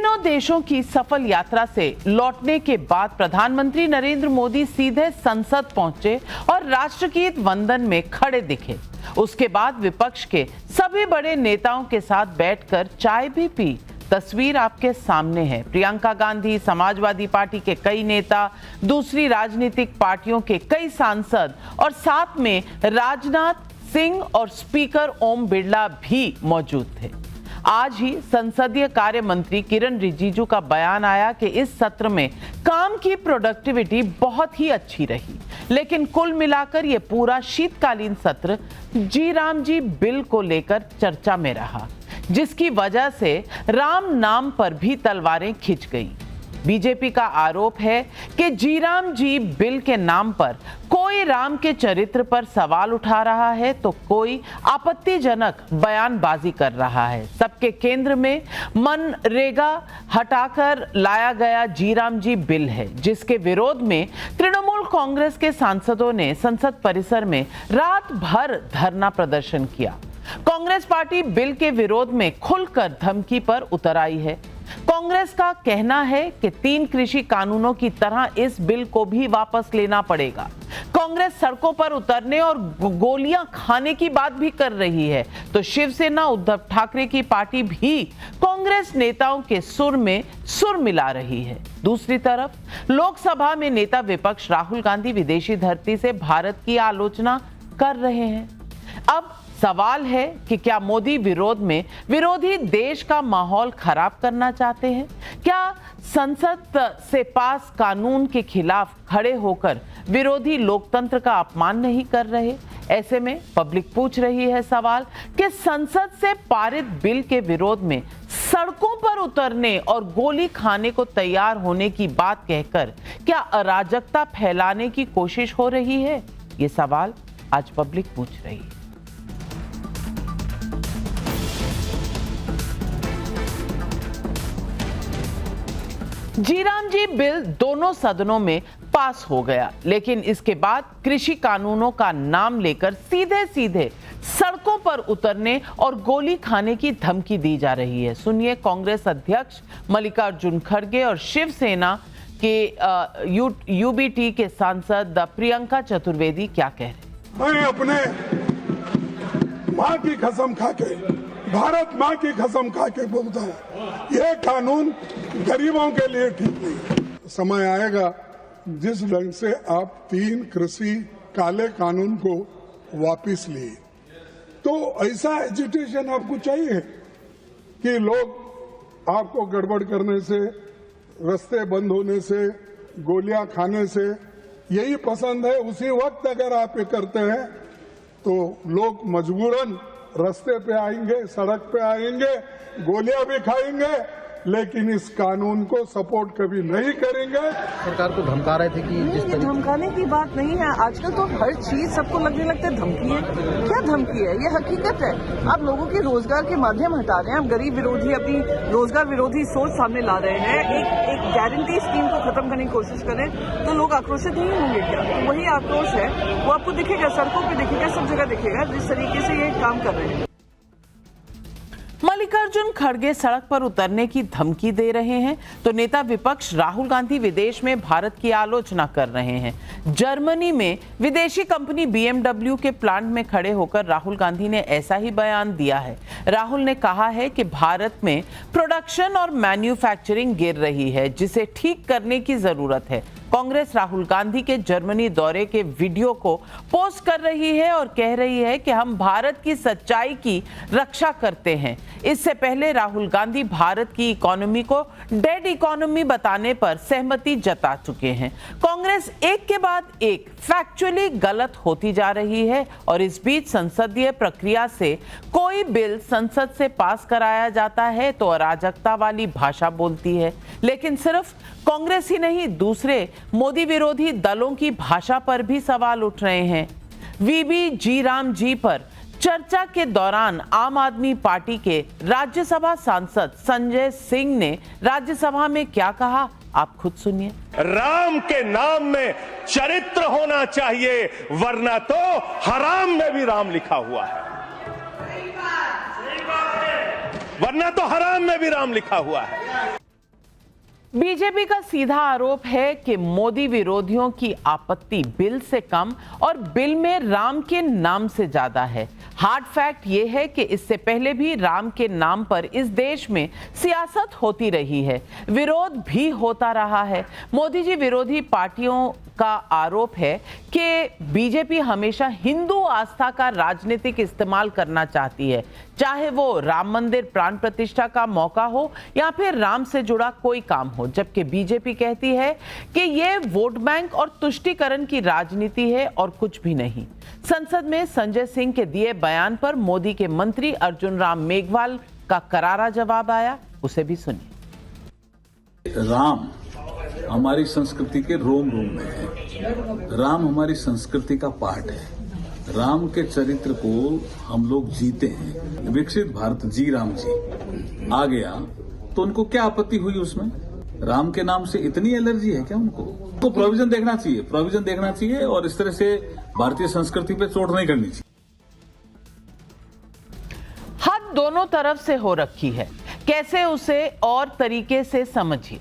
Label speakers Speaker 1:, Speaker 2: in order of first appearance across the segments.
Speaker 1: तीनों देशों की सफल यात्रा से लौटने के बाद प्रधानमंत्री नरेंद्र मोदी सीधे संसद पहुंचे और राष्ट्रगीत वंदन में खड़े दिखे। उसके बाद विपक्ष के सभी बड़े नेताओं के साथ बैठकर चाय भी पी। तस्वीर आपके सामने है। प्रियंका गांधी, समाजवादी पार्टी के कई नेता, दूसरी राजनीतिक पार्टियों के कई सांसद और साथ में राजनाथ सिंह और स्पीकर ओम बिरला भी मौजूद थे। आज ही संसदीय कार्य मंत्री किरण रिजिजू का बयान आया कि इस सत्र में काम की प्रोडक्टिविटी बहुत ही अच्छी रही, लेकिन कुल मिलाकर यह पूरा शीतकालीन सत्र जी राम जी बिल को लेकर चर्चा में रहा, जिसकी वजह से राम नाम पर भी तलवारें खिंच गई। बीजेपी का आरोप है कि जी राम जी बिल के नाम पर कोई राम के चरित्र पर सवाल उठा रहा है तो कोई आपत्तिजनक बयानबाजी कर रहा है। सबके केंद्र में मनरेगा हटाकर लाया गया जी राम जी बिल है, जिसके विरोध में तृणमूल कांग्रेस के सांसदों ने संसद परिसर में रात भर धरना प्रदर्शन किया। कांग्रेस पार्टी बिल के विरोध में खुलकर धमकी पर उतर आई है। कांग्रेस का कहना है कि 3 कृषि कानूनों की तरह इस बिल को भी वापस लेना पड़ेगा। कांग्रेस सड़कों पर उतरने और गोलियां खाने की बात भी कर रही है, तो शिवसेना उद्धव ठाकरे की पार्टी भी कांग्रेस नेताओं के सुर में सुर मिला रही है। दूसरी तरफ लोकसभा में नेता विपक्ष राहुल गांधी विदेशी धरती से भारत की आलोचना कर रहे हैं। अब सवाल है कि क्या मोदी विरोध में विरोधी देश का माहौल खराब करना चाहते हैं? क्या संसद से पास कानून के खिलाफ खड़े होकर विरोधी लोकतंत्र का अपमान नहीं कर रहे? ऐसे में पब्लिक पूछ रही है सवाल कि संसद से पारित बिल के विरोध में सड़कों पर उतरने और गोली खाने को तैयार होने की बात कहकर क्या अराजकता फैलाने की कोशिश हो रही है? ये सवाल आज पब्लिक पूछ रही है। जी राम जी बिल दोनों सदनों में पास हो गया, लेकिन इसके बाद कृषि कानूनों का नाम लेकर सीधे सीधे सड़कों पर उतरने और गोली खाने की धमकी दी जा रही है। सुनिए कांग्रेस अध्यक्ष मल्लिकार्जुन खड़गे और शिवसेना के यूबीटी के सांसद प्रियंका चतुर्वेदी क्या कह रहे हैं।
Speaker 2: मैं अपने मां की कसम खाके, भारत मां की कसम खाके बोलता हूं, यह कानून गरीबों के लिए ठीक नहीं। समय आएगा जिस ढंग से आप 3 कृषि काले कानून को वापस लिए, तो ऐसा एजिटेशन आपको चाहिए कि लोग आपको गड़बड़ करने से, रास्ते बंद होने से, गोलियां खाने से यही पसंद है। उसी वक्त अगर आप ये करते हैं तो लोग मजबूरन रास्ते पे आएंगे, सड़क पे आएंगे, गोलियां भी खाएंगे, लेकिन इस कानून को सपोर्ट कभी नहीं करेंगे।
Speaker 3: सरकार को धमका रहे थे कि
Speaker 4: ये धमकाने की बात नहीं है। आजकल तो हर चीज सबको लगने लगता है धमकी है। क्या धमकी है? ये हकीकत है। आप लोगों के रोजगार के माध्यम हटा रहे हैं, आप गरीब विरोधी, अपनी रोजगार विरोधी सोच सामने ला रहे हैं। एक गारंटी स्कीम को खत्म करने की कोशिश करें तो लोग आक्रोशित नहीं होंगे क्या? तो वही आक्रोश है, वो आपको दिखेगा, सड़कों पर दिखेगा, सब जगह दिखेगा, जिस तरीके से ये काम कर रहे हैं।
Speaker 1: मल्लिकार्जुन खड़गे सड़क पर उतरने की धमकी दे रहे हैं तो नेता विपक्ष राहुल गांधी विदेश में भारत की आलोचना कर रहे हैं। जर्मनी में विदेशी कंपनी BMW के प्लांट में खड़े होकर राहुल गांधी ने ऐसा ही बयान दिया है। राहुल ने कहा है कि भारत में प्रोडक्शन और मैन्युफैक्चरिंग गिर रही है, जिसे ठीक करने की जरूरत है। कांग्रेस राहुल गांधी के जर्मनी दौरे के वीडियो को पोस्ट कर रही है और कह रही है कि हम भारत की सच्चाई की रक्षा करते हैं। इससे पहले राहुल गांधी भारत की इकोनॉमी को डेड इकोनॉमी बताने पर सहमति जता चुके हैं। कांग्रेस एक के बाद एक फैक्चुअली गलत होती जा रही है और इस बीच संसदीय प्रक्रिया से कोई बिल संसद से पास कराया जाता है तो अराजकता वाली भाषा बोलती है। लेकिन सिर्फ कांग्रेस ही नहीं, दूसरे मोदी विरोधी दलों की भाषा पर भी सवाल उठ रहे हैं। वीबी जी राम जी पर चर्चा के दौरान आम आदमी पार्टी के राज्यसभा सांसद संजय सिंह ने राज्यसभा में क्या कहा, आप खुद सुनिए।
Speaker 5: राम के नाम में चरित्र होना चाहिए, वरना तो हराम में भी राम लिखा हुआ है, वरना तो हराम में भी राम लिखा हुआ है।
Speaker 1: बीजेपी का सीधा आरोप है कि मोदी विरोधियों की आपत्ति बिल से कम और बिल में राम के नाम से ज्यादा है। हार्ड फैक्ट ये है कि इससे पहले भी राम के नाम पर इस देश में सियासत होती रही है, विरोध भी होता रहा है। मोदी जी विरोधी पार्टियों का आरोप है कि बीजेपी हमेशा हिंदू आस्था का राजनीतिक इस्तेमाल करना चाहती है, चाहे वो राम मंदिर प्राण प्रतिष्ठा का मौका हो या फिर राम से जुड़ा कोई काम हो, जबकि बीजेपी कहती है कि ये वोट बैंक और तुष्टीकरण की राजनीति है और कुछ भी नहीं। संसद में संजय सिंह के दिए बयान पर मोदी के मंत्री अर्जुन राम मेघवाल का करारा जवाब आया, उसे भी सुनिए।
Speaker 6: राम हमारी संस्कृति के रोम रोम में है। राम हमारी संस्कृति का पार्ट है। राम के चरित्र को हम लोग जीते हैं। विकसित भारत जी राम जी आ गया तो उनको क्या आपत्ति हुई उसमें? राम के नाम से इतनी एलर्जी है क्या उनको? तो प्रोविजन देखना चाहिए, प्रोविजन देखना चाहिए और इस तरह से भारतीय संस्कृति पे चोट नहीं करनी चाहिए।
Speaker 1: हद दोनों तरफ से हो रखी है, कैसे उसे और तरीके से समझिए।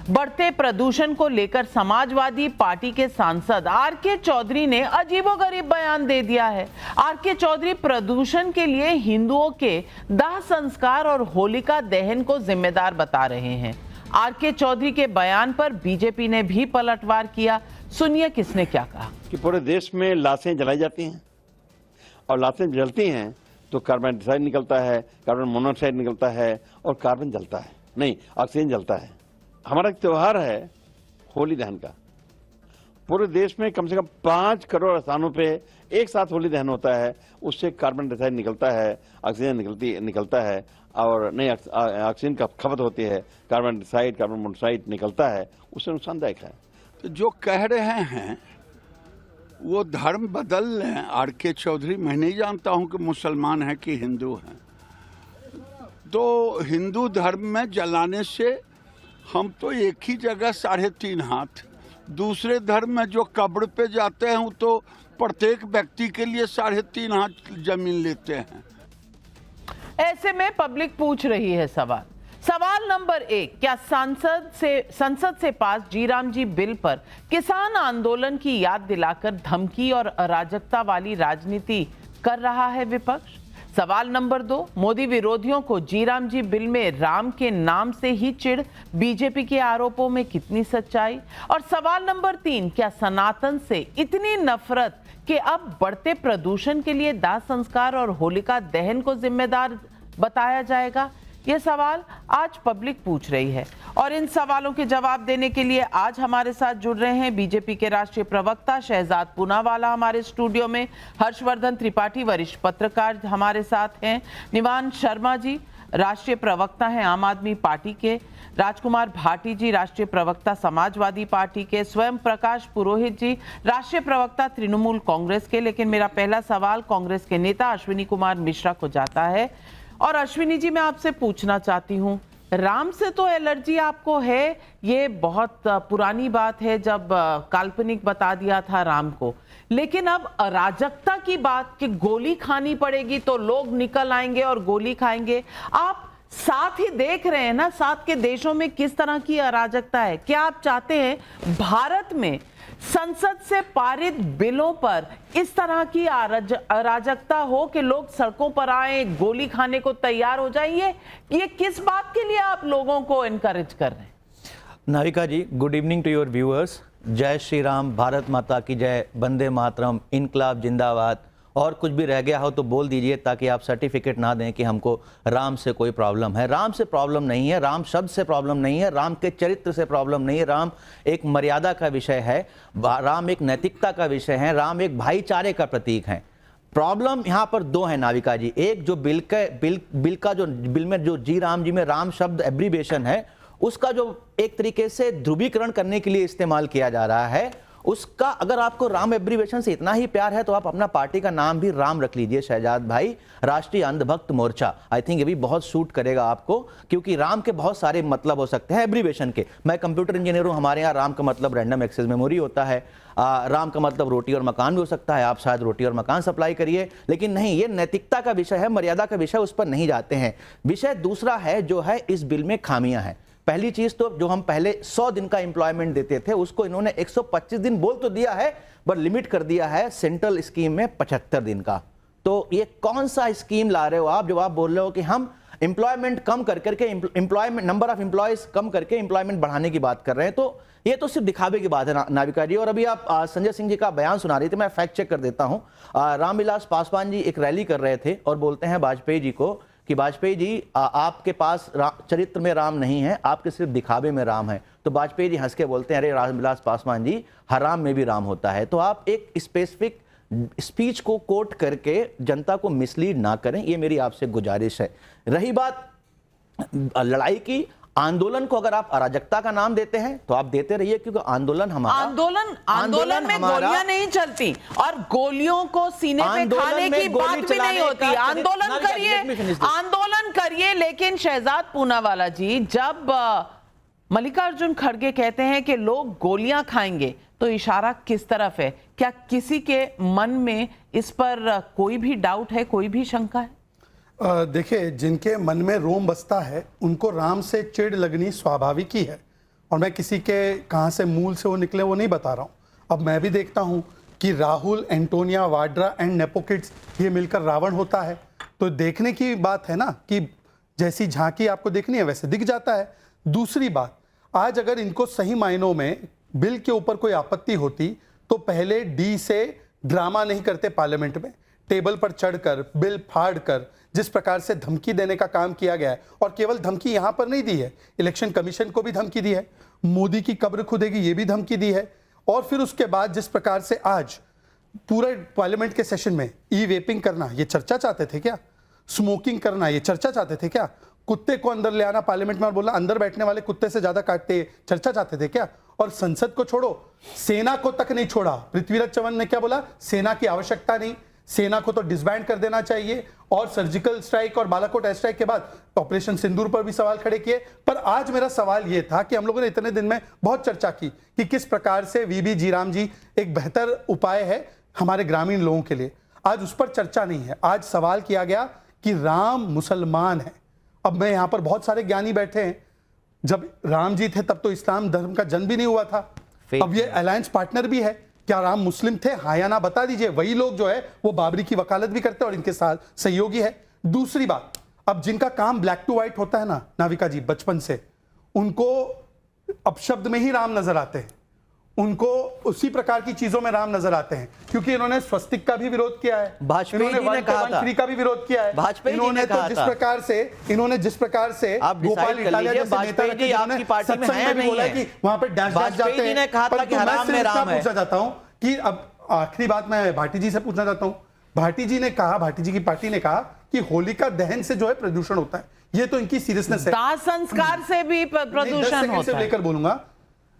Speaker 1: बढ़ते प्रदूषण को लेकर समाजवादी पार्टी के सांसद आर.के. चौधरी ने अजीबोगरीब बयान दे दिया है। आर.के. चौधरी प्रदूषण के लिए हिंदुओं के दाह संस्कार और होलिका दहन को जिम्मेदार बता रहे हैं। आर.के. चौधरी के बयान पर बीजेपी ने भी पलटवार किया। सुनिए किसने क्या कहा।
Speaker 7: कि पूरे देश में लाशें जलाई जाती हैं और लाशें जलती हैं तो कार्बन डाइऑक्साइड निकलता है, कार्बन मोनोऑक्साइड निकलता है और कार्बन जलता है, नहीं ऑक्सीजन जलता है। हमारा एक त्योहार है होली दहन का। पूरे देश में कम से कम 5 करोड़ स्थानों पे एक साथ होली दहन होता है। उससे कार्बन डाइऑक्साइड निकलता है, ऑक्सीजन निकलता है और नहीं ऑक्सीजन का खपत होती है, कार्बन डाइऑक्साइड कार्बन मोनोऑक्साइड निकलता है, उससे नुकसानदायक है।
Speaker 8: तो जो कह रहे हैं वो धर्म बदल लें। आर.के. चौधरी मैं नहीं जानता हूं कि मुसलमान है कि हिंदू हैं। तो हिंदू धर्म में जलाने से हम तो एक ही जगह 3.5 हाथ, दूसरे धर्म में जो कब्र पे जाते हैं वो तो प्रत्येक व्यक्ति के लिए 3.5 हाथ जमीन लेते हैं।
Speaker 1: ऐसे में पब्लिक पूछ रही है सवाल नंबर 1, क्या संसद से पास जी राम जी बिल पर किसान आंदोलन की याद दिलाकर धमकी और अराजकता वाली राजनीति कर रहा है विपक्ष? सवाल नंबर 2, मोदी विरोधियों को जी राम जी बिल में राम के नाम से ही चिढ़, बीजेपी के आरोपों में कितनी सच्चाई? और सवाल नंबर 3, क्या सनातन से इतनी नफरत कि अब बढ़ते प्रदूषण के लिए दाह संस्कार और होलिका दहन को जिम्मेदार बताया जाएगा? ये सवाल आज पब्लिक पूछ रही है और इन सवालों के जवाब देने के लिए आज हमारे साथ जुड़ रहे हैं बीजेपी के राष्ट्रीय प्रवक्ता शहजाद पूनावाला हमारे स्टूडियो में, हर्षवर्धन त्रिपाठी वरिष्ठ पत्रकार हमारे साथ हैं, निवान शर्मा जी राष्ट्रीय प्रवक्ता हैं आम आदमी पार्टी के, राजकुमार भाटी जी राष्ट्रीय प्रवक्ता समाजवादी पार्टी के, स्वयं प्रकाश पुरोहित जी राष्ट्रीय प्रवक्ता तृणमूल कांग्रेस के। लेकिन मेरा पहला सवाल कांग्रेस के नेता अश्विनी कुमार मिश्रा को जाता है। और अश्विनी जी मैं आपसे पूछना चाहती हूं, राम से तो एलर्जी आपको है, ये बहुत पुरानी बात है जब काल्पनिक बता दिया था राम को, लेकिन अब अराजकता की बात कि गोली खानी पड़ेगी तो लोग निकल आएंगे और गोली खाएंगे, आप साथ ही देख रहे हैं ना साथ के देशों में किस तरह की अराजकता है। क्या आप चाहते हैं भारत में संसद से पारित बिलों पर इस तरह की अराजकता हो कि लोग सड़कों पर आए, गोली खाने को तैयार हो जाइए? ये किस बात के लिए आप लोगों को एनकरेज कर रहे हैं?
Speaker 9: Navika ji, good evening to your viewers. जय श्री राम, भारत माता की जय, वंदे मातरम, इनकलाब जिंदाबाद। और कुछ भी रह गया हो तो बोल दीजिए ताकि आप सर्टिफिकेट ना दें कि हमको राम से कोई प्रॉब्लम है। राम से प्रॉब्लम नहीं है, राम शब्द से प्रॉब्लम नहीं है, राम के चरित्र से प्रॉब्लम नहीं है। राम एक मर्यादा का विषय है, राम एक नैतिकता का विषय है, राम एक भाईचारे का प्रतीक है। प्रॉब्लम यहाँ पर 2 है नाविका जी। एक जो बिल में जो जी राम जी में राम शब्द एब्रीवेशन है, उसका जो एक तरीके से ध्रुवीकरण करने के लिए इस्तेमाल किया जा रहा है, उसका अगर आपको राम एब्रीवेशन से इतना ही प्यार है तो आप अपना पार्टी का नाम भी राम रख लीजिए शहजाद भाई, राष्ट्रीय अंधभक्त मोर्चा। आई थिंक ये भी बहुत सूट करेगा आपको, क्योंकि राम के बहुत सारे मतलब हो सकते हैं एब्रीवेशन के। मैं कंप्यूटर इंजीनियर हूं, हमारे यहाँ राम का मतलब रैंडम एक्सेस मेमोरी होता है, राम का मतलब रोटी और मकान भी हो सकता है, आप शायद रोटी और मकान सप्लाई करिए, लेकिन नहीं, ये नैतिकता का विषय है, मर्यादा का विषय, उस पर नहीं जाते हैं। विषय दूसरा है जो है इस बिल में खामियां हैं। पहली चीज तो जो हम पहले 100 दिन का एम्प्लॉयमेंट देते थे उसको इन्होंने 125 दिन बोल तो दिया है, पर लिमिट कर दिया है सेंट्रल स्कीम में 75 दिन का। तो ये कौन सा स्कीम ला रहे हो आप, जब आप बोल रहे हो कि हम एम्प्लॉयमेंट कम कर करके एम्प्लॉयमेंट नंबर ऑफ एम्प्लॉयज कम करके एम्प्लॉयमेंट बढ़ाने की बात कर रहे हैं। तो ये तो सिर्फ दिखावे की बात है नाविका जी। और अभी आप संजय सिंह जी का बयान सुना रही थी, मैं फैक्ट चेक कर देता हूं। रामविलास पासवान जी एक रैली कर रहे थे और बोलते हैं वाजपेयी जी को कि वाजपेयी जी आपके पास चरित्र में राम नहीं है, आपके सिर्फ दिखावे में राम है। तो वाजपेयी जी हंस के बोलते हैं, अरे रामविलास पासवान जी, हराम में भी राम होता है। तो आप एक स्पेसिफिक स्पीच को कोट करके जनता को मिसलीड ना करें, ये मेरी आपसे गुजारिश है। रही बात लड़ाई की, आंदोलन को अगर आप अराजकता का नाम देते हैं तो आप देते रहिए, क्योंकि आंदोलन हमारा
Speaker 1: आंदोलन में गोलियां नहीं चलती और गोलियों को सीने पे खाने की बात भी नहीं होती। आंदोलन करिए। लेकिन शहजाद पूनावाला जी, जब मल्लिकार्जुन खड़गे कहते हैं कि लोग गोलियां खाएंगे, तो इशारा किस तरफ है? क्या किसी के मन में इस पर कोई भी डाउट है, कोई भी शंका है?
Speaker 10: देखिए, जिनके मन में रोम बसता है उनको राम से चिढ़ लगनी स्वाभाविक ही है। और मैं किसी के कहाँ से मूल से वो निकले वो नहीं बता रहा हूँ। अब मैं भी देखता हूँ कि राहुल, एंटोनिया, वाड्रा एंड नेपोकिड्स ये मिलकर रावण होता है। तो देखने की बात है ना कि जैसी झांकी आपको देखनी है वैसे दिख जाता है। दूसरी बात, आज अगर इनको सही मायनों में बिल के ऊपर कोई आपत्ति होती तो पहले डी से ड्रामा नहीं करते पार्लियामेंट में, टेबल पर चढ़कर बिल फाड़कर जिस प्रकार से धमकी देने का काम किया गया है। और केवल धमकी यहां पर नहीं दी है, इलेक्शन कमीशन को भी धमकी दी है, मोदी की कब्र खुदेगी ये भी धमकी दी है। और फिर उसके बाद जिस प्रकार से आज पूरे पार्लियामेंट के सेशन में ई वेपिंग करना ये चर्चा चाहते थे क्या? स्मोकिंग करना ये चर्चा चाहते थे क्या? कुत्ते को अंदर ले आना पार्लियामेंट में और बोला अंदर बैठने वाले कुत्ते से ज्यादा काटते, चर्चा चाहते थे क्या? और संसद को छोड़ो, सेना को तक नहीं छोड़ा। पृथ्वीराज चौहान ने क्या बोला? सेना की आवश्यकता नहीं, सेना को तो डिसबैंड कर देना चाहिए। और सर्जिकल स्ट्राइक और बालाकोट एयर स्ट्राइक के बाद ऑपरेशन सिंदूर पर भी सवाल खड़े किए। पर आज मेरा सवाल यह था कि हम लोगों ने इतने दिन में बहुत चर्चा की कि किस प्रकार से वीबी जीराम जी एक बेहतर उपाय है हमारे ग्रामीण लोगों के लिए। आज उस पर चर्चा नहीं है। आज सवाल किया गया कि राम मुसलमान है। अब मैं यहां पर बहुत सारे ज्ञानी बैठे हैं, जब राम जी थे तब तो इस्लाम धर्म का जन्म भी नहीं हुआ था। अब ये अलायंस पार्टनर भी है, क्या राम मुस्लिम थे? हाँ या ना बता दीजिए। वही लोग जो है वो बाबरी की वकालत भी करते हैं और इनके साथ सहयोगी है। दूसरी बात, अब जिनका काम ब्लैक टू व्हाइट होता है ना नाविका जी, बचपन से उनको अपशब्द में ही राम नजर आते हैं, उनको उसी प्रकार की चीजों में राम नजर आते हैं, क्योंकि इन्होंने स्वस्तिक का भी विरोध किया है,
Speaker 9: वाजपेयी जी ने कहा था,
Speaker 10: का भी विरोध किया है। इन्होंने तो जिस प्रकार से गोपाल इटालिया जैसे नेता रखे, आपकी पार्टी में है नहीं है कि वहां पे डैश डैश जाते हैं। ने कहा था कि हराम में राम है। पूछना चाहता हूं कि अब आखिरी बात मैं भाटी जी से पूछना चाहता हूं। भाटी जी ने कहा, भाटी जी की पार्टी ने कहा कि होलिका दहन से जो है प्रदूषण होता है। ये तो इनकी सीरियसनेस है।
Speaker 1: दाह संस्कार से भी प्रदूषण होता है।
Speaker 10: लेकर बोलूंगा,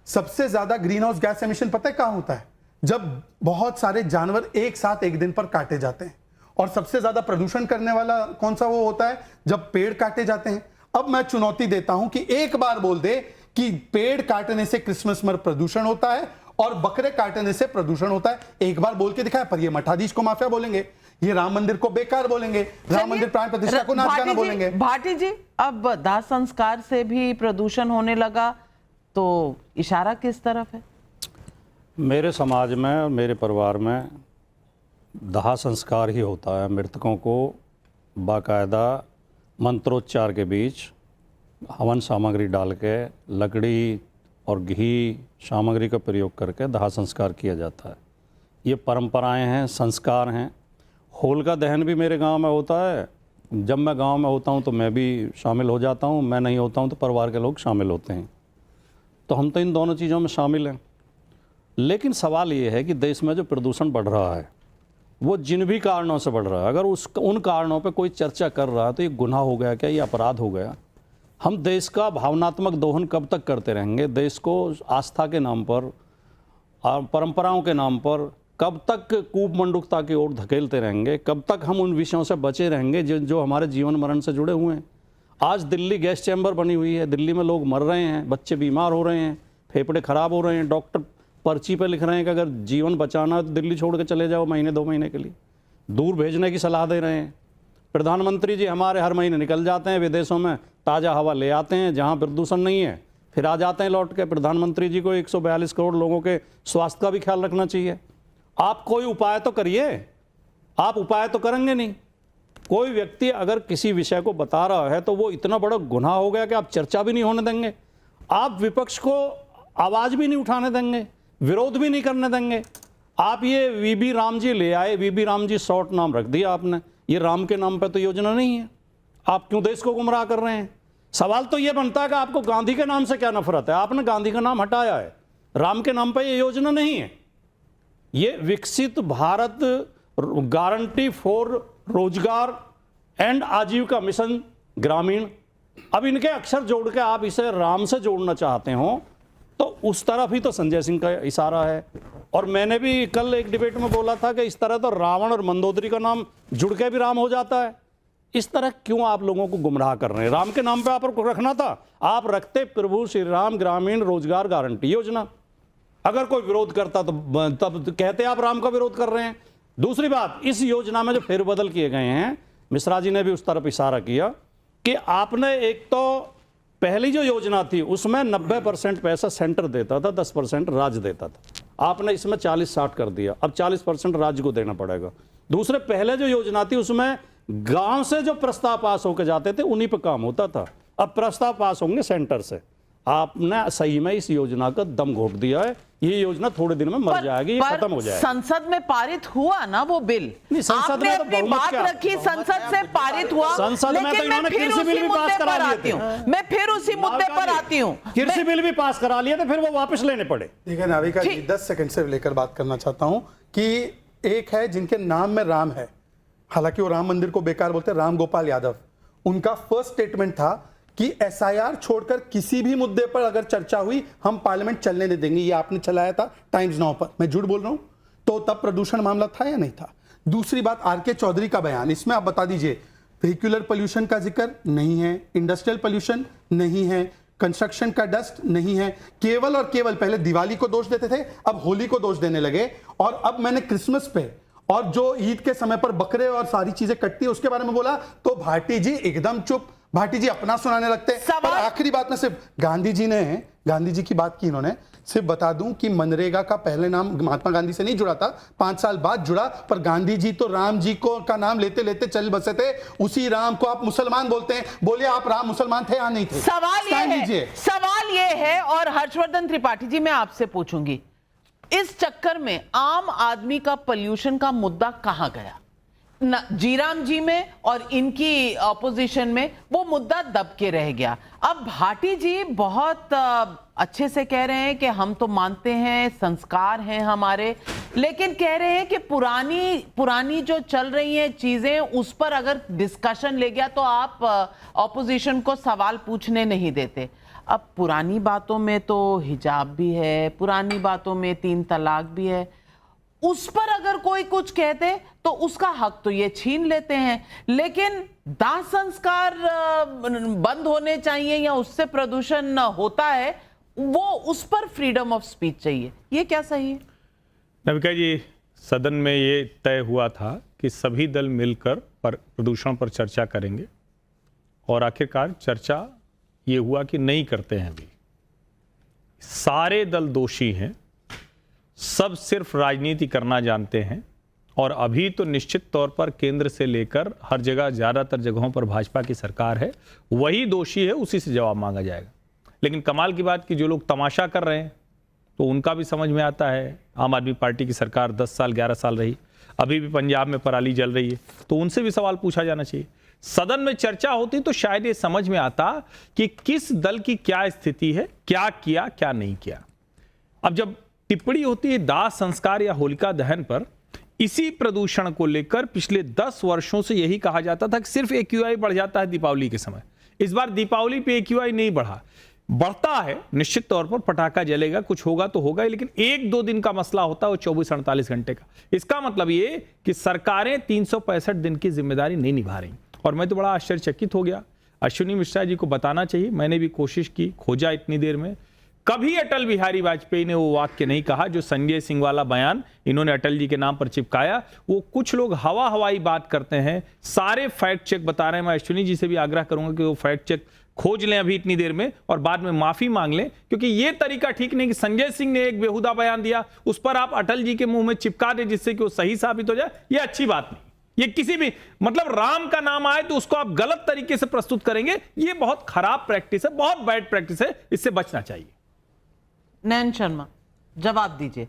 Speaker 10: सबसे ज्यादा ग्रीन हाउस गैस एमिशन पता है कहां होता है? जब बहुत सारे जानवर एक साथ एक दिन पर काटे जाते हैं। और सबसे ज्यादा प्रदूषण करने वाला कौन सा वो होता है? जब पेड़ काटे जाते हैं। अब मैं चुनौती देता हूं कि एक बार बोल दे कि पेड़ काटने से क्रिसमस में प्रदूषण होता है और बकरे काटने से प्रदूषण होता है। एक बार बोल के दिखाया। पर ये मठाधीश को माफिया बोलेंगे, ये राम मंदिर को बेकार बोलेंगे, राम मंदिर प्राण प्रतिष्ठा को नाच गाना बोलेंगे।
Speaker 1: भाटी जी, अब दाह संस्कार से भी प्रदूषण होने लगा, तो इशारा किस तरफ है?
Speaker 11: मेरे समाज में और मेरे परिवार में दाह संस्कार ही होता है। मृतकों को बाकायदा मंत्रोच्चार के बीच हवन सामग्री डाल के, लकड़ी और घी सामग्री का प्रयोग करके दाह संस्कार किया जाता है। ये परंपराएं हैं, संस्कार हैं। होलिका दहन भी मेरे गांव में होता है। जब मैं गांव में होता हूं तो मैं भी शामिल हो जाता हूं, मैं नहीं होता हूं तो परिवार के लोग शामिल होते हैं। तो हम तो इन दोनों चीज़ों में शामिल हैं। लेकिन सवाल ये है कि देश में जो प्रदूषण बढ़ रहा है वो जिन भी कारणों से बढ़ रहा है, अगर उन कारणों पे कोई चर्चा कर रहा है तो ये गुनाह हो गया क्या? ये अपराध हो गया? हम देश का भावनात्मक दोहन कब तक करते रहेंगे? देश को आस्था के नाम पर, परंपराओं के नाम पर कब तक कूपमंडूकता की ओर धकेलते रहेंगे? कब तक हम उन विषयों से बचे रहेंगे जो हमारे जीवन मरण से जुड़े हुए हैं? आज दिल्ली गैस चैम्बर बनी हुई है, दिल्ली में लोग मर रहे हैं, बच्चे बीमार हो रहे हैं, फेफड़े खराब हो रहे हैं। डॉक्टर पर्ची पे लिख रहे हैं कि अगर जीवन बचाना है तो दिल्ली छोड़ के चले जाओ महीने 2 महीने के लिए, दूर भेजने की सलाह दे रहे हैं। प्रधानमंत्री जी हमारे हर महीने निकल जाते हैं विदेशों में ताज़ा हवा ले आते हैं जहाँ प्रदूषण नहीं है, फिर आ जाते हैं लौट के। प्रधानमंत्री जी को 142 करोड़ लोगों के स्वास्थ्य का भी ख्याल रखना चाहिए। आप कोई उपाय तो करिए, आप उपाय तो करेंगे नहीं। कोई व्यक्ति अगर किसी विषय को बता रहा है तो वो इतना बड़ा गुनाह हो गया कि आप चर्चा भी नहीं होने देंगे, आप विपक्ष को आवाज भी नहीं उठाने देंगे, विरोध भी नहीं करने देंगे। आप ये वीबी राम जी ले आए, वीबी राम जी शॉर्ट नाम रख दिया आपने। ये राम के नाम पे तो योजना नहीं है, आप क्यों देश को गुमराह कर रहे हैं? सवाल तो ये बनता है कि आपको गांधी के नाम से क्या नफरत है? आपने गांधी का नाम हटाया है, राम के नाम पे ये योजना नहीं है। ये विकसित भारत गारंटी फॉर रोजगार एंड आजीविका मिशन ग्रामीण, अब इनके अक्षर जोड़ के आप इसे राम से जोड़ना चाहते हो तो उस तरफ ही तो संजय सिंह का इशारा है। और मैंने भी कल एक डिबेट में बोला था कि इस तरह तो रावण और मंदोदरी का नाम जुड़ के भी राम हो जाता है। इस तरह क्यों आप लोगों को गुमराह कर रहे हैं? राम के नाम पे आप रखना था, आप रखते प्रभु श्री राम ग्रामीण रोजगार गारंटी योजना। अगर कोई विरोध करता तो तब कहते आप राम का विरोध कर रहे हैं। दूसरी बात, इस योजना में जो फेरबदल किए गए हैं, मिश्रा जी ने भी उस तरफ इशारा किया कि आपने एक तो पहली जो योजना थी उसमें 90% पैसा सेंटर देता था, 10% राज्य देता था। आपने इसमें 40-60 कर दिया, अब 40% राज्य को देना पड़ेगा। दूसरे पहले जो योजना थी उसमें गांव से जो प्रस्ताव पास होकर जाते थे उन्हीं पर काम होता था, अब प्रस्ताव पास होंगे सेंटर से। आपने सही में इस योजना का दम घोट दिया है। ये योजना थोड़े दिन में मर जाएगी, ये खत्म हो जाएगी।
Speaker 1: संसद में पारित हुआ ना वो बिल,
Speaker 11: नहीं, संसद में तो
Speaker 1: अपनी बात रखी, संसद से पारित हुआ।
Speaker 11: संसद में तो इन्होंने कृषि बिल भी पास करा लिए थे।
Speaker 1: मैं फिर उसी मुद्दे पर आती हूँ,
Speaker 11: कृषि बिल भी पास करा लिए थे, फिर वो वापस लेने पड़े।
Speaker 10: ठीक है नाविका जी, 10 सेकंड से लेकर बात करना चाहता हूं कि एक है जिनके नाम में राम है, हालांकि वो राम मंदिर को बेकार बोलते हैं, राम गोपाल यादव। उनका फर्स्ट स्टेटमेंट था कि एसआईआर छोड़कर किसी भी मुद्दे पर अगर चर्चा हुई हम पार्लियामेंट चलने नहीं देंगे। ये आपने चलाया था टाइम्स नाउ पर, मैं झूठ बोल रहा हूं? तो तब प्रदूषण मामला था या नहीं था? दूसरी बात, आरके चौधरी का बयान, इसमें आप बता दीजिए व्हीक्यूलर पोल्यूशन का जिक्र नहीं है, इंडस्ट्रियल पोल्यूशन नहीं है, कंस्ट्रक्शन का डस्ट नहीं है। केवल और केवल पहले दिवाली को दोष देते थे, अब होली को दोष देने लगे। और अब मैंने क्रिसमस पे और जो ईद के समय पर बकरे और सारी चीजें कटती है उसके बारे में बोला तो भाटी जी एकदम चुप, भाटी जी अपना सुनाने लगते हैं। और आखिरी बात में सिर्फ गांधी जी की बात की इन्होंने, सिर्फ बता दूं कि मनरेगा का पहले नाम महात्मा गांधी से नहीं जुड़ा था, 5 साल बाद जुड़ा, पर गांधी जी तो राम जी को का नाम लेते लेते चल बसे थे। उसी राम को आप मुसलमान बोलते हैं। बोलिए आप राम मुसलमान थे या नहीं थे?
Speaker 1: सवाल ये है और हर्षवर्धन त्रिपाठी जी मैं आपसे पूछूंगी, इस चक्कर में आम आदमी का पोल्यूशन का मुद्दा कहां गया? जीराम जी में और इनकी ऑपोजिशन में वो मुद्दा दब के रह गया। अब भाटी जी बहुत अच्छे से कह रहे हैं कि हम तो मानते हैं, संस्कार हैं हमारे, लेकिन कह रहे हैं कि पुरानी जो चल रही हैं चीजें उस पर अगर डिस्कशन ले गया तो आप ऑपोजिशन को सवाल पूछने नहीं देते। अब पुरानी बातों में तो हिजाब भी है, पुरानी बातों में 3 तलाक भी है, उस पर अगर कोई कुछ कहते तो उसका हक तो ये छीन लेते हैं। लेकिन दाह संस्कार बंद होने चाहिए या उससे प्रदूषण होता है, वो उस पर फ्रीडम ऑफ स्पीच चाहिए, ये क्या सही है?
Speaker 12: नविका जी, सदन में ये तय हुआ था कि सभी दल मिलकर प्रदूषण पर चर्चा करेंगे और आखिरकार चर्चा ये हुआ कि नहीं करते हैं। अभी सारे दल दोषी हैं, सब सिर्फ राजनीति करना जानते हैं और अभी तो निश्चित तौर पर केंद्र से लेकर हर जगह, ज़्यादातर जगहों पर भाजपा की सरकार है, वही दोषी है, उसी से जवाब मांगा जाएगा। लेकिन कमाल की बात कि जो लोग तमाशा कर रहे हैं तो उनका भी समझ में आता है। आम आदमी पार्टी की सरकार 10 साल 11 साल रही, अभी भी पंजाब में पराली जल रही है, तो उनसे भी सवाल पूछा जाना चाहिए। सदन में चर्चा होती तो शायद ये समझ में आता कि किस दल की क्या स्थिति है, क्या किया क्या नहीं किया। अब जब टिप्पणी होती है दाह संस्कार या होलिका दहन पर, इसी प्रदूषण को लेकर पिछले 10 वर्षों से यही कहा जाता था कि सिर्फ AQI बढ़ जाता है दीपावली के समय। इस बार दीपावली पे AQI नहीं बढ़ा, बढ़ता है निश्चित तौर पर, पटाखा जलेगा, कुछ होगा तो होगा, लेकिन 1-2 दिन का मसला होता है, वो 24-48 घंटे का। इसका मतलब ये कि सरकारें 365 दिन की जिम्मेदारी नहीं निभा रही। और मैं तो बड़ा आश्चर्यचकित हो गया। अश्विनी मिश्रा जी को बताना चाहिए, मैंने भी कोशिश की, खोजा इतनी देर में, कभी अटल बिहारी वाजपेयी ने वो वाक्य नहीं कहा जो संजय सिंह वाला बयान इन्होंने अटल जी के नाम पर चिपकाया। वो कुछ लोग हवाई बात करते हैं, सारे फैक्ट चेक बता रहे हैं। मैं अश्विनी जी से भी आग्रह करूंगा कि वो फैक्ट चेक खोज लें अभी इतनी देर में और बाद में माफी मांग लें, क्योंकि ये तरीका ठीक नहीं कि संजय सिंह ने एक बेहुदा बयान दिया उस पर आप अटल जी के मुंह में चिपका दें जिससे कि वो सही साबित हो जाए। ये अच्छी बात नहीं। ये किसी भी मतलब राम का नाम आए तो उसको आप गलत तरीके से प्रस्तुत करेंगे, ये बहुत खराब प्रैक्टिस है, बहुत बैड प्रैक्टिस है, इससे बचना चाहिए।
Speaker 1: नयन शर्मा जवाब दीजिए,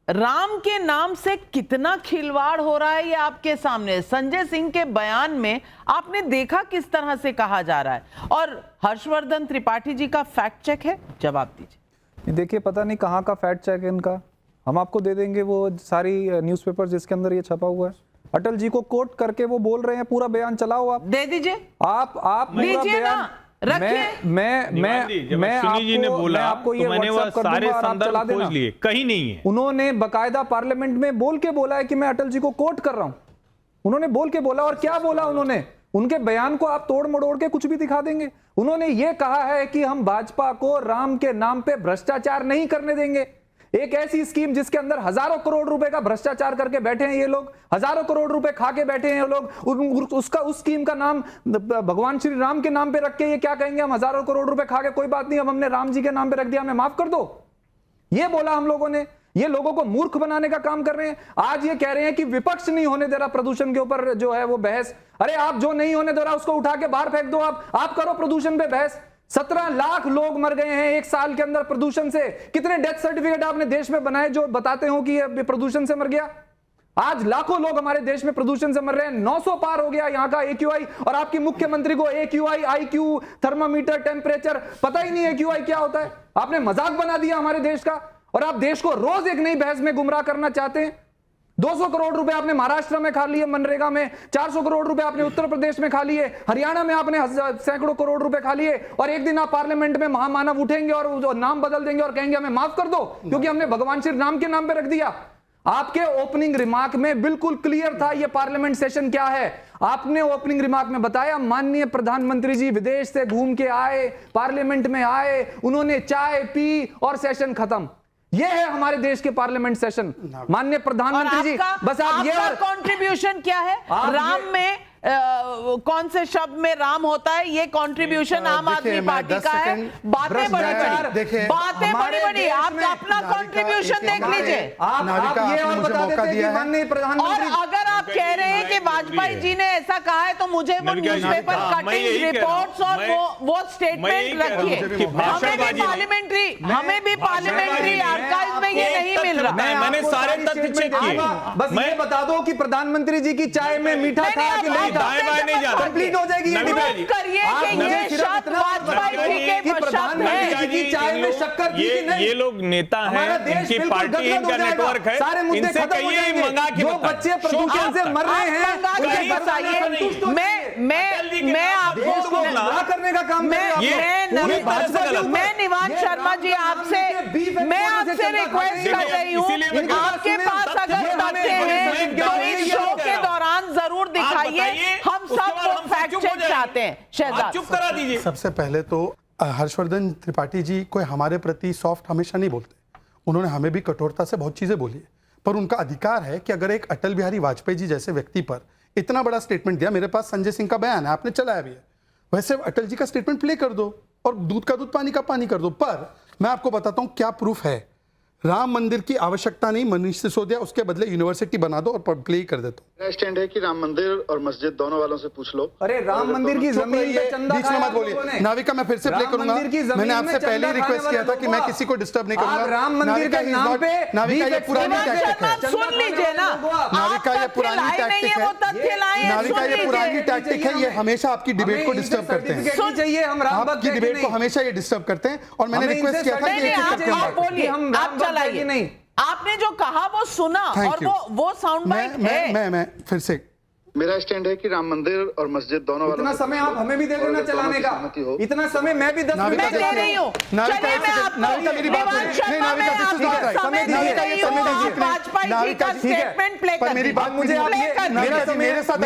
Speaker 1: राम के नाम से कितना खिलवाड़ हो रहा है ये आपके सामने। संजय सिंह के बयान में आपने देखा किस तरह से कहा जा रहा है, और हर्षवर्धन त्रिपाठी जी का फैक्ट चेक है, जवाब दीजिए।
Speaker 13: देखिए पता नहीं कहाँ का फैक्ट चेक है इनका, हम आपको दे देंगे वो सारी न्यूज़पेपर जिसके अंदर ये छपा हुआ है। अटल जी को कोट करके वो बोल रहे हैं, पूरा बयान चलाओ, आप
Speaker 1: दे दीजिए,
Speaker 13: आप पूरा बयान
Speaker 12: मैं आपको ये मैंने वो सारे संदर्भ खोज लिए, कहीं नहीं है।
Speaker 13: उन्होंने बकायदा पार्लियामेंट में बोल के बोला है कि मैं अटल जी को कोट कर रहा हूं, उन्होंने बोल के बोला। और क्या बोला उन्होंने, उनके बयान को आप तोड़ मड़ोड़ के कुछ भी दिखा देंगे। उन्होंने ये कहा है कि हम भाजपा को राम के नाम पे भ्रष्टाचार नहीं करने देंगे। एक ऐसी स्कीम जिसके अंदर हजारों करोड़ रुपए का भ्रष्टाचार करके बैठे हैं ये लोग, हजारों करोड़ रुपए खा के बैठे हैं ये लोग, उस स्कीम का नाम भगवान श्री राम के नाम पे रख के ये क्या कहेंगे, हम हजारों करोड़ रुपए खा के कोई बात नहीं, अब हमने राम जी के नाम पे रख दिया, हमें माफ कर दो। ये बोला हम लोगों ने। ये लोगों को मूर्ख बनाने का काम कर रहे हैं। आज ये कह रहे हैं कि विपक्ष नहीं होने दे रहा प्रदूषण के ऊपर जो है वो बहस। अरे आप जो नहीं होने दे रहा उसको उठा के बाहर फेंक दो, आप करो प्रदूषण पे बहस। 17 लाख लोग मर गए हैं एक साल के अंदर प्रदूषण से। कितने डेथ सर्टिफिकेट आपने देश में बनाए जो बताते हो कि ये प्रदूषण से मर गया? आज लाखों लोग हमारे देश में प्रदूषण से मर रहे हैं। 900 पार हो गया यहाँ का AQI, और आपकी मुख्यमंत्री को AQI, IQ, थर्मामीटर, टेम्परेचर पता ही नहीं AQI क्या होता है। आपने मजाक बना दिया हमारे देश का, और आप देश को रोज एक नई बहस में गुमराह करना चाहते हैं। 200 करोड़ रुपए आपने महाराष्ट्र में खा लिए मनरेगा में, 400 करोड़ रुपए आपने उत्तर प्रदेश में खा लिए, हरियाणा में आपने सैकड़ों करोड़ रुपए खा लिए, और एक दिन आप पार्लियामेंट में महामानव उठेंगे और नाम बदल देंगे और कहेंगे हमें माफ कर दो क्योंकि हमने भगवान श्री राम के नाम पे रख दिया। आपके ओपनिंग रिमार्क में बिल्कुल क्लियर था ये पार्लियामेंट सेशन क्या है। आपने ओपनिंग रिमार्क में बताया माननीय प्रधानमंत्री जी विदेश से घूम के आए, पार्लियामेंट में आए, उन्होंने चाय पी और सेशन खत्म। ये है हमारे देश के पार्लियामेंट सेशन। माननीय प्रधानमंत्री जी, बस आप ये
Speaker 1: कंट्रीब्यूशन क्या है राम में, कौन से शब्द में राम होता है, ये कंट्रीब्यूशन आम आदमी पार्टी का है। बातें बड़ी बड़ी, आप अपना कंट्रीब्यूशन देख लीजिए।
Speaker 13: आप ये और बता देते कि माननीय प्रधानमंत्री,
Speaker 1: और अगर आप कह रहे हैं कि वाजपेयी जी ने ऐसा कहा है तो मुझे वो न्यूज़पेपर कटिंग रिपोर्ट्स और वो स्टेटमेंट रखिए। हमें भी पार्लियामेंट्री आर्काइव में ये नहीं मिल रहा।
Speaker 12: मैंने सारे तथ्य चेक किए।
Speaker 13: बस ये बता दो कि प्रधानमंत्री जी की चाय में मीठा था कि नहीं, कंप्लीट हो जाएगी ये डिबेट। प्रधानमंत्री जी की चाय में शक्कर थी कि नहीं?
Speaker 12: ये लोग नेता हैं, इनकी पार्टी, इनका नेटवर्क है,
Speaker 13: सारे मुद्दे खत्म हो जाएंगे। जो बच्चे प्रदूषण से मर रहे हैं उनके बताइए।
Speaker 1: मैं आपको
Speaker 13: करने का काम
Speaker 1: मैं निवान शर्मा जी मैं आपसे रिक्वेस्ट कर रही हूँ, आपके पास अगर तथ्य हैं तो इस शो के दौरान जरूर दिखाइए। हम सब वो फैक्ट चेक चाहते हैं। शहजाद
Speaker 12: चुप करा दीजिए।
Speaker 10: सबसे पहले तो हर्षवर्धन त्रिपाठी जी कोई हमारे प्रति सॉफ्ट हमेशा नहीं बोलते। उन्होंने हमें भी कठोरता से बहुत चीजें बोली है, पर उनका अधिकार है कि अगर एक अटल बिहारी वाजपेयी जी जैसे व्यक्ति पर इतना बड़ा स्टेटमेंट दिया, मेरे पास संजय सिंह का बयान है, आपने चलाया भी है, वैसे अटल जी का स्टेटमेंट प्ले कर दो और दूध का दूध पानी का पानी कर दो। पर मैं आपको बताता हूं क्या प्रूफ है। राम मंदिर की आवश्यकता नहीं, मनीष सिसोदिया, उसके बदले यूनिवर्सिटी बना दो और प्ले कर देता हूं।
Speaker 3: मेरा स्टैंड है कि राम मंदिर और मस्जिद दोनों वालों से पूछ लो।
Speaker 13: अरे राम मंदिर की जमीन पे चंदा
Speaker 10: बीच में मत बोलिए। नाविका मैं फिर से प्ले करूंगा। मैंने आपसे पहले ही रिक्वेस्ट किया था कि मैं किसी को डिस्टर्ब नहीं करूंगा।
Speaker 13: राम मंदिर के नाम पे
Speaker 10: नाविका ये पुरानी टैक्टिक है।
Speaker 1: सुन लीजिए ना,
Speaker 10: नाविका ये पुरानी टैक्टिक है। नाविका ये पुरानी टैक्टिक है। ये हमेशा आपकी डिबेट को डिस्टर्ब करते हैं। आपकी डिबेट को हमेशा ये डिस्टर्ब करते हैं और मैंने रिक्वेस्ट किया था कि
Speaker 1: आप बोलिए, आप चलाइए। नहीं, आपने जो कहा वो सुना और वो साउंड बाइट है।
Speaker 10: मैं फिर से
Speaker 3: मेरा स्टैंड है कि राम मंदिर और मस्जिद दोनों वालों
Speaker 13: इतना समय आप हमें भी दे देना चलाने का। इतना समय मैं भी 10 मिनट
Speaker 1: दे रही हूँ।
Speaker 10: नाविका मेरी बात नहीं, Navika this is not right. समय दीजिए,
Speaker 1: वाजपेयी जी का स्टेटमेंट प्ले कर
Speaker 10: मेरी बात मुझे आप मेरे साथ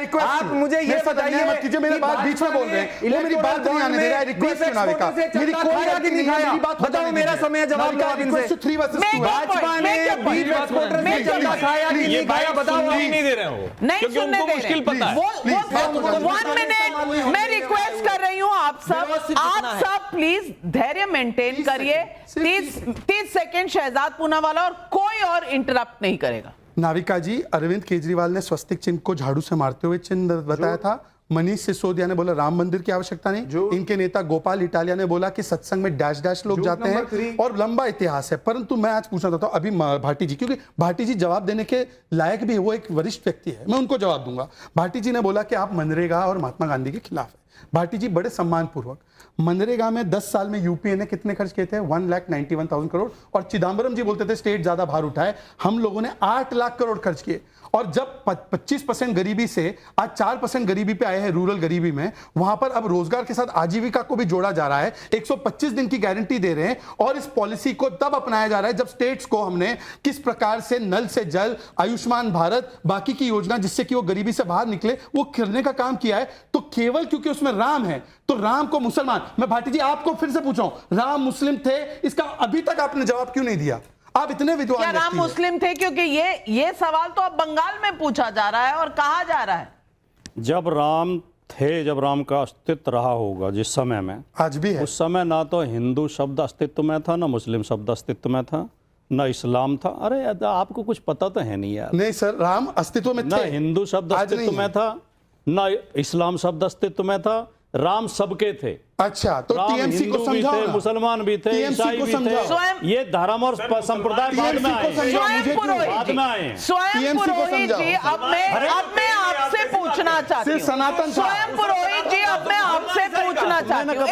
Speaker 10: रिक्वेस्ट,
Speaker 13: आप मुझे ये बताइए
Speaker 10: मत कीजिए, मेरी बात बीच में बोल रहे हैं, वो मेरी बात नहीं आने दे रहा है। रिक्वेस्ट है नाविका, मेरी कोई गलती नहीं है, मेरी बात
Speaker 13: बताओ। मेरा समय जवाब दो आप इनसे।
Speaker 10: 3 वर्सेस 2
Speaker 13: भाजपा ने बीफ एक्सपोर्टर से चंदा खाया कि नहीं खाया बताओ।
Speaker 12: नहीं दे रहे हो
Speaker 1: नहीं सुनने दे
Speaker 12: मुश्किल पता है।
Speaker 1: वो 1 मिनट मैं रिक्वेस्ट कर रही हूँ आप सब प्लीज धैर्य मेंटेन करिए। 30 सेकंड शहजाद पूनावाला और कोई और इंटरप्ट नहीं करेगा।
Speaker 10: नाविका जी, अरविंद केजरीवाल ने स्वस्तिक चिन्ह को झाड़ू से मारते हुए चिन्ह बताया था। मनीष सिसोदिया ने बोला राम मंदिर की आवश्यकता नहीं। इनके नेता गोपाल इटालिया ने बोला कि सत्संग में डैश डैश लोग जाते हैं और लंबा इतिहास है। परंतु मैं आज पूछना चाहता हूं अभी भाटी जी, क्योंकि भाटी जी जवाब देने के लायक भी है, वो एक वरिष्ठ व्यक्ति है, मैं उनको जवाब दूंगा। भाटी जी ने बोला कि आप मनरेगा और महात्मा गांधी के खिलाफ है। भाटी जी बड़े सम्मानपूर्वक, मनरेगा में 10 साल में यूपीए ने कितने खर्च किए थे? 1,91,000 करोड़। और चिदम्बरम जी बोलते थे स्टेट ज्यादा भार उठाए, हम लोगों ने 8 लाख करोड़ खर्च किए। और जब 25% गरीबी से आज 4% गरीबी पे आए हैं, रूरल गरीबी में, वहां पर अब रोजगार के साथ आजीविका को भी जोड़ा जा रहा है। 125 दिन की गारंटी दे रहे हैं और इस पॉलिसी को तब अपनाया जा रहा है जब स्टेट्स को हमने किस प्रकार से नल से जल, आयुष्मान भारत, बाकी की योजना जिससे कि वो गरीबी से बाहर निकले, वो करने का काम किया है। तो केवल क्योंकि उसमें राम है तो राम को मुसलमान, मैं भाटी जी आपको फिर से पूछ रहा हूं, राम मुस्लिम थे, इसका अभी तक आपने जवाब क्यों नहीं दिया? आप इतने विद्वान
Speaker 1: क्या राम मुस्लिम थे? क्योंकि ये सवाल तो अब बंगाल में पूछा जा रहा है और कहा जा रहा है।
Speaker 11: जब राम थे, जब राम का अस्तित्व रहा होगा जिस समय में,
Speaker 10: आज भी है,
Speaker 11: उस समय ना तो हिंदू शब्द अस्तित्व में था, ना मुस्लिम शब्द अस्तित्व में था, ना इस्लाम था। अरे आपको कुछ पता तो है नहीं यार।
Speaker 10: नहीं सर, राम अस्तित्व में थे,
Speaker 11: ना हिंदू शब्द अस्तित्व में था, ना इस्लाम शब्द अस्तित्व में था। राम सबके थे।
Speaker 10: अच्छा, तो टीएमसी को समझाओ ना,
Speaker 11: मुसलमान भी थे, ईसाई भी थे। ये धर्म और संप्रदाय बाद में आए।
Speaker 1: स्वयं पुरोहित जी, अब मैं आपसे पूछना चाहती हूँ,
Speaker 10: सनातन
Speaker 1: स्वयं पुरोहित जी, अब मैं आपसे पूछना चाहती हूँ,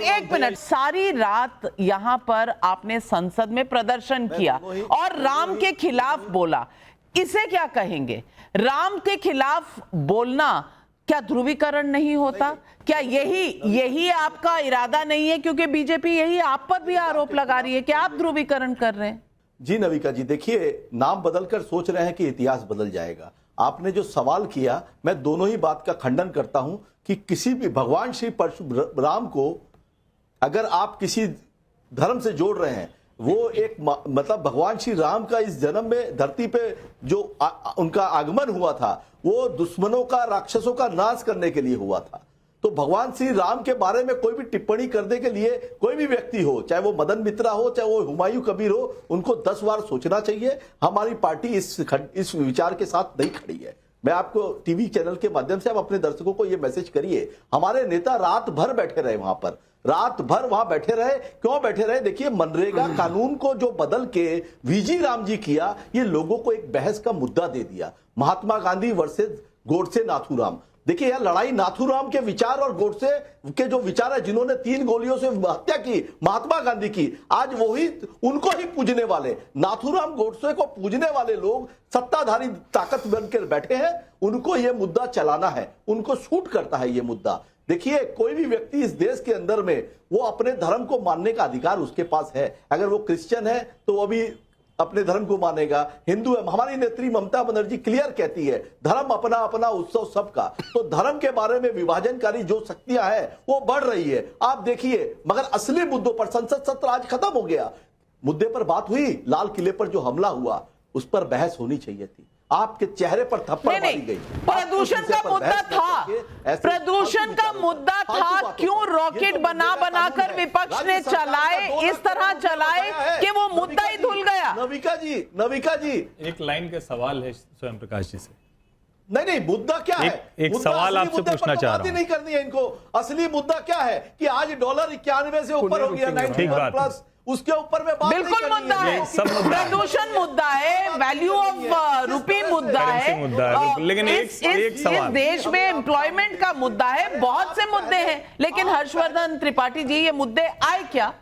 Speaker 1: एक मिनट। सारी रात यहाँ पर आपने संसद में प्रदर्शन किया और राम के खिलाफ बोला, इसे क्या कहेंगे? राम के खिलाफ बोलना क्या ध्रुवीकरण नहीं होता? क्या यही आपका इरादा नहीं है? क्योंकि बीजेपी यही आप पर भी आरोप लगा रही है कि आप ध्रुवीकरण कर रहे हैं।
Speaker 14: जी नविका जी, देखिए, नाम बदलकर सोच रहे हैं कि इतिहास बदल जाएगा। आपने जो सवाल किया, मैं दोनों ही बात का खंडन करता हूं कि किसी भी भगवान श्री परशुराम को अगर आप किसी धर्म से जोड़ रहे हैं, वो एक मतलब भगवान श्री राम का इस जन्म में धरती पे जो उनका आगमन हुआ था, वो दुश्मनों का, राक्षसों का नाश करने के लिए हुआ था। तो भगवान श्री राम के बारे में कोई भी टिप्पणी करने के लिए कोई भी व्यक्ति हो, चाहे वो मदन मित्रा हो, चाहे वो हुमायूं कबीर हो, उनको 10 बार सोचना चाहिए। हमारी पार्टी इस विचार के साथ नहीं खड़ी है। मैं आपको टीवी चैनल के माध्यम से आप अपने दर्शकों को ये मैसेज करिए, हमारे नेता रात भर बैठे रहे वहां पर, रात भर वहां बैठे रहे। क्यों बैठे रहे? देखिए, मनरेगा कानून को जो बदल के वीजी राम जी किया, ये लोगों को एक बहस का मुद्दा दे दिया। महात्मा गांधी वर्सेस गोडसे नाथूराम। देखिए, यह लड़ाई नाथूराम के विचार और गोडसे के जो विचार है, जिन्होंने 3 गोलियों से हत्या की महात्मा गांधी की, आज वही उनको ही पूजने वाले, नाथूराम गोडसे को पूजने वाले लोग सत्ताधारी ताकत बनकर बैठे हैं। उनको यह मुद्दा चलाना है, उनको सूट करता है ये मुद्दा। देखिए, कोई भी व्यक्ति इस देश के अंदर में वो अपने धर्म को मानने का अधिकार उसके पास है। अगर वो क्रिश्चियन है तो वो भी अपने धर्म को मानेगा, हिंदू है। हमारी नेत्री ममता बनर्जी क्लियर कहती है, धर्म अपना अपना, उत्सव सबका। तो धर्म के बारे में विभाजनकारी जो शक्तियां हैं वो बढ़ रही है, आप देखिए। मगर असली मुद्दों पर, संसद सत्र आज खत्म हो गया, मुद्दे पर बात हुई, लाल किले पर जो हमला हुआ उस पर बहस होनी चाहिए थी। आपके चेहरे पर थप्पड़ मारी गई।
Speaker 1: प्रदूषण का मुद्दा था, प्रदूषण का मुद्दा था। क्यों रॉकेट बनाकर विपक्ष ने चलाए, इस तरह चलाए कि वो मुद्दा ही धुल गया।
Speaker 14: नविका जी,
Speaker 12: एक लाइन के सवाल है स्वयं प्रकाश जी से।
Speaker 14: नहीं, मुद्दा क्या है?
Speaker 12: एक सवाल आपसे पूछना चाह रहा हूं।
Speaker 14: नहीं करनी है इनको। असली मुद्दा क्या है कि आज $91 से ऊपर हो गया, 91 प्लस, उसके ऊपर में बात
Speaker 1: बिल्कुल मुद्दा है। प्रदूषण मुद्दा है, वैल्यू ऑफ रुपी मुद्दा है,
Speaker 12: लेकिन एक सवाल,
Speaker 1: इस देश में एम्प्लॉयमेंट का मुद्दा है, बहुत से मुद्दे हैं, लेकिन हर्षवर्धन त्रिपाठी जी, ये मुद्दे आए क्या?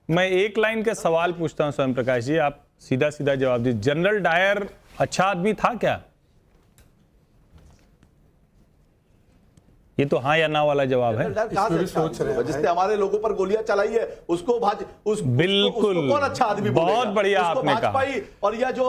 Speaker 12: मैं एक लाइन के सवाल पूछता हूं स्वयं प्रकाश जी, आप सीधा सीधा जवाब दीजिए। जनरल डायर अच्छा आदमी था क्या? ये तो हाँ या ना वाला जवाब है।
Speaker 14: जिसने हमारे लोगों पर गोलियां चलाई है उसको
Speaker 12: बिल्कुल
Speaker 14: कौन अच्छा आदमी?
Speaker 12: बहुत बढ़िया आपने कहा।
Speaker 14: और यह जो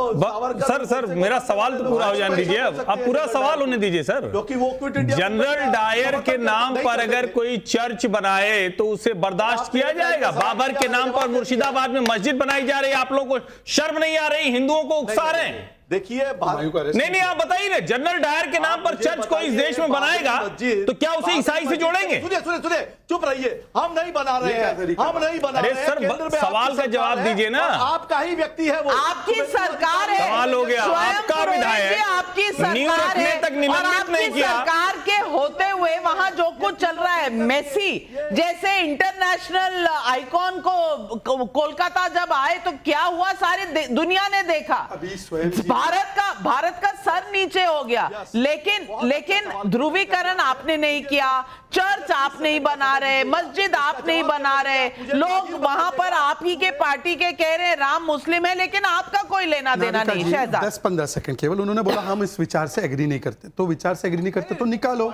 Speaker 12: सर मेरा सवाल तो पूरा हो जाने दीजिए, आप पूरा सवाल होने दीजिए सर।
Speaker 14: क्योंकि वो
Speaker 12: जनरल डायर के नाम पर अगर कोई चर्च बनाए तो उसे बर्दाश्त किया जाएगा? बाबर के नाम पर मुर्शिदाबाद में मस्जिद बनाई जा रही है, आप लोगों को शर्म नहीं आ रही? हिंदुओं को उकसा रहे हैं।
Speaker 14: देखिए
Speaker 12: नहीं आप बताइए ना, जनरल डायर के नाम पर चर्च को इस देश में बनाएगा तो क्या उसे ईसाई से जोड़ेंगे?
Speaker 14: सुनिए चुप रहिए, हम नहीं बना रहे हैं, हम नहीं बना रहे हैं।
Speaker 12: सर सवाल का जवाब दीजिए ना।
Speaker 14: आपका ही व्यक्ति है वो,
Speaker 4: आपकी सरकार है,
Speaker 12: सवाल हो गया, आपका विधायक
Speaker 4: आपकी
Speaker 12: नींव
Speaker 4: सरकार
Speaker 12: रखने
Speaker 4: है
Speaker 12: तक निलंबित नहीं किया।
Speaker 4: सरकार के होते हुए वहां जो कुछ चल रहा है, मेसी जैसे इंटरनेशनल आइकॉन को कोलकाता जब आए तो क्या हुआ, सारी दुनिया ने देखा। भारत का सर नीचे हो गया। लेकिन ध्रुवीकरण आपने नहीं किया, चर्च आप नहीं बना रहे, मस्जिद आप नहीं बना रहे, लोग वहां पर आप ही के पार्टी के कह रहे हैं राम मुस्लिम है, लेकिन आपका कोई लेना देना नहीं। शहजाद
Speaker 10: 10-15 सेकंड केवल, उन्होंने बोला हम इस विचार से एग्री नहीं करते, तो विचार से एग्री नहीं करते तो निकालो।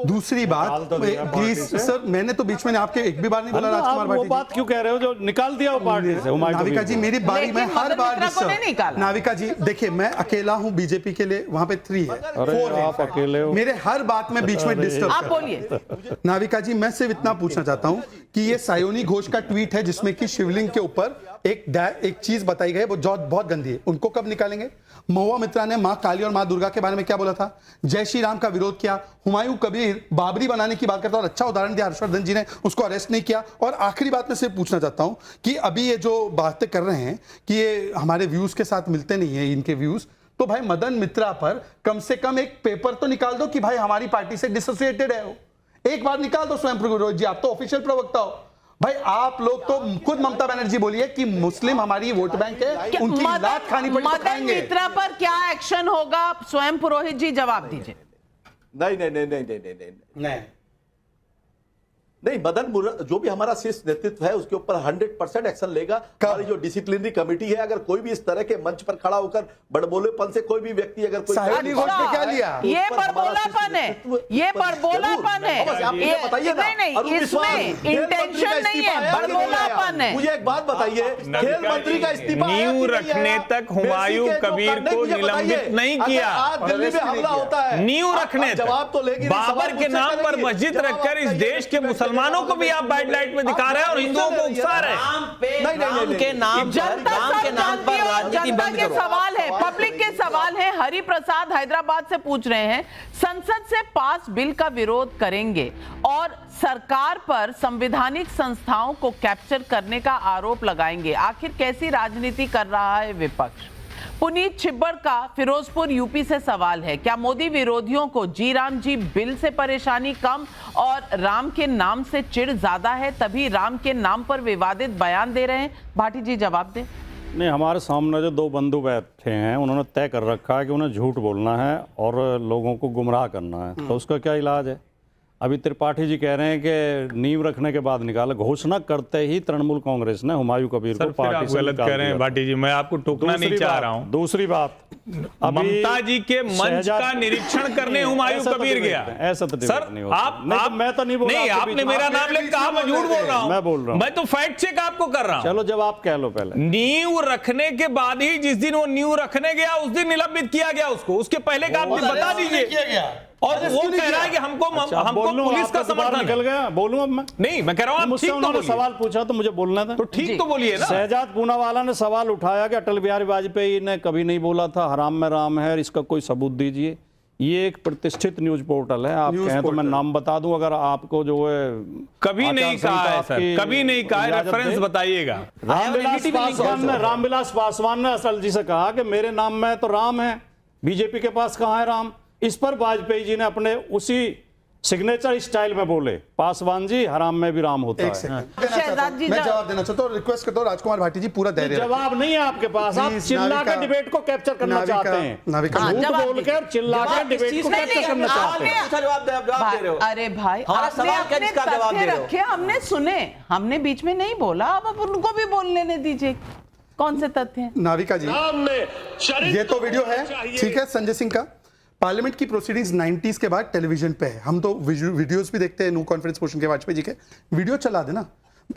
Speaker 10: दूसरी बात प्लीज सर, मैंने तो बीच में आपके एक भी बार नहीं बोला राजकुमार भाटी,
Speaker 11: वो बात क्यों कह रहे हो जो निकाल दिया वो पार्टी से?
Speaker 10: नाविका जी मेरी बारी में हर बार
Speaker 4: निकाला।
Speaker 10: नाविका जी देखिए, मैं अकेला हूं बीजेपी के लिए, वहां पे 3 है, 4 है,
Speaker 11: आप अकेले हो,
Speaker 10: मेरे हर बात में बीच में डिस्टर्ब।
Speaker 4: आप बोलिए
Speaker 10: नाविका जी, मैं सिर्फ इतना पूछना चाहता हूं कि ये सायोनी घोष का ट्वीट है जिसमें कि शिवलिंग के ऊपर एक चीज बताई गई है, वो बहुत गंदी है, उनको कब निकालेंगे? महुआ मित्रा ने मां काली और मां दुर्गा के बारे में क्या बोला था? जय श्री राम का विरोध किया। हुमायूं कबीर बाबरी बनाने की बात करता और अच्छा उदाहरण दिया, हर्षवर्धन जी ने उसको अरेस्ट नहीं किया। और आखिरी बात मैं सिर्फ पूछना चाहता हूं कि अभी ये जो बातें कर रहे हैं कि ये हमारे व्यूज के साथ मिलते नहीं है इनके व्यूज, तो भाई मदन मित्रा पर कम से कम एक पेपर तो निकाल दो कि भाई हमारी पार्टी से डिसोसिएटेड है वो, एक बार निकाल दो। स्वयं प्रभु जी, आप तो ऑफिशियल प्रवक्ता हो भाई, आप लोग तो खुद ममता बनर्जी बोलिए कि मुस्लिम हमारी वोट बैंक है, उनकी लात खानी पड़ी तो खाएंगे।
Speaker 4: मदन मित्रा पर क्या एक्शन होगा? स्वयं पुरोहित जी जवाब दीजिए।
Speaker 14: नहीं, मदन जो भी हमारा शीर्ष नेतृत्व है उसके ऊपर 100% एक्शन लेगा। हमारी जो डिसिप्लिनरी कमेटी है, अगर कोई भी इस तरह के मंच पर खड़ा होकर बड़बोलेपन से कोई भी व्यक्ति अगर कोई
Speaker 10: क्या लिया,
Speaker 4: ये बड़बोलापन है, ये बड़बोलापन है,
Speaker 14: ये बताइए ना।
Speaker 4: नहीं, इसमें इंटेंशन नहीं है, बड़बोलापन है।
Speaker 14: मुझे एक बात बताइए, खेल मंत्री का इस्तीफा
Speaker 12: नींव रखने तक हुमायूं कबीर को निलंबित नहीं किया।
Speaker 14: आज दिल्ली में हमला होता है,
Speaker 12: नींव रखने
Speaker 14: जवाब तो लेंगे,
Speaker 12: बाबर के नाम पर मस्जिद रखकर इस देश के मुसलमानों को भी आप बैड लाइट में दिखा रहे हैं और हिंदुओं को उकसा रहे हैं।
Speaker 9: राम के नाम पर राजनीति बंद करो।
Speaker 4: सवाल है, पब्लिक के सवाल है। हरि प्रसाद हैदराबाद से पूछ रहे हैं, संसद से पास बिल का विरोध करेंगे और सरकार पर संवैधानिक संस्थाओं को कैप्चर करने का आरोप लगाएंगे, आखिर कैसी राजनीति कर रहा है विपक्ष? पुनीत छिब्बड़ का फिरोजपुर यूपी से सवाल है, क्या मोदी विरोधियों को जी राम जी बिल से परेशानी कम और राम के नाम से चिढ़ ज्यादा है, तभी राम के नाम पर विवादित बयान दे रहे हैं? भाटी जी जवाब दें।
Speaker 11: नहीं, हमारे सामने जो 2 बंधु बैठे हैं उन्होंने तय कर रखा है कि उन्हें झूठ बोलना है और लोगों को गुमराह करना है, तो उसका क्या इलाज है? अभी त्रिपाठी जी कह रहे हैं कि नींव रखने के बाद निकाला, घोषणा करते ही तृणमूल कांग्रेस ने हुमायूं कबीर को पार्टी से
Speaker 12: गलत कह रहे हैं भाटी जी, मैं आपको टोकना नहीं चाह रहा हूं।
Speaker 11: दूसरी बात,
Speaker 12: ममता जी के मंच का निरीक्षण करने हुमायूं कबीर गया।
Speaker 11: ऐसा तो
Speaker 12: सर
Speaker 11: नहीं
Speaker 12: आप
Speaker 11: मैं तो नहीं बोल रहा,
Speaker 12: नहीं, आपने मेरा नाम लेकर कहा मैं झूठ बोल रहा हूं।
Speaker 11: मैं बोल रहा हूं,
Speaker 12: मैं तो फैक्ट चेक आपको कर रहा हूं।
Speaker 11: चलो जब आप कह लो पहले।
Speaker 12: नींव रखने के बाद ही, जिस दिन वो नींव रखने गया उस दिन निलंबित किया गया उसको, उसके पहले का आप बता दीजिए। और वो कह रहा है कि हमको पुलिस का समर्थन
Speaker 11: निकल गया। बोलूं अब मैं?
Speaker 12: नहीं, मैं कह रहा हूं
Speaker 11: मुझसे उन्होंने सवाल पूछा तो मुझे बोलना था,
Speaker 12: तो ठीक तो बोलिए ना।
Speaker 11: शहजाद पूनावाला ने सवाल उठाया कि अटल बिहारी वाजपेयी ने कभी नहीं बोला था हराम में राम है, इसका कोई सबूत दीजिए। ये एक प्रतिष्ठित न्यूज पोर्टल है, आप कहें तो मैं नाम बता दूं अगर आपको जो है।
Speaker 12: कभी नहीं कहा है सर, कभी नहीं कहा है, रेफरेंस बताइएगा।
Speaker 11: रामविलास पासवान ने अटल जी से कहा कि मेरे नाम में तो राम है, बीजेपी के पास कहां है राम? इस पर वाजपेयी जी ने अपने उसी सिग्नेचर स्टाइल में बोले, पासवान जी हराम में भी राम होता है।
Speaker 4: शहजाद जी
Speaker 10: मैं जवाब देना चाहता हूं, रिक्वेस्ट करता हूं राजकुमार भाटी जी पूरा धैर्य
Speaker 11: जवाब नहीं है आपके पास, आप चिल्ला के डिबेट को कैप्चर करना चाहते हैं, झूठ बोल के और चिल्ला के डिबेट को कैप्चर करना चाहते हैं।
Speaker 9: जवाब दे रहे हो।
Speaker 4: अरे भाई,
Speaker 9: हमारा सवाल क्या जिसका जवाब दे रहे हो?
Speaker 4: रखे, हमने सुने, हमने बीच में नहीं बोला, अब उनको भी बोल लेने दीजिए। कौन से तथ्य हैं?
Speaker 10: नाविका जी, ये तो वीडियो है, ठीक है, संजय सिंह का। पार्लियामेंट की प्रोसीडिंग्स 90s के बाद टेलीविजन पे है, हम तो वीडियोस भी देखते हैं। न्यू कॉन्फ्रेंस मोशन के वाजपेयी जी के वीडियो चला देना।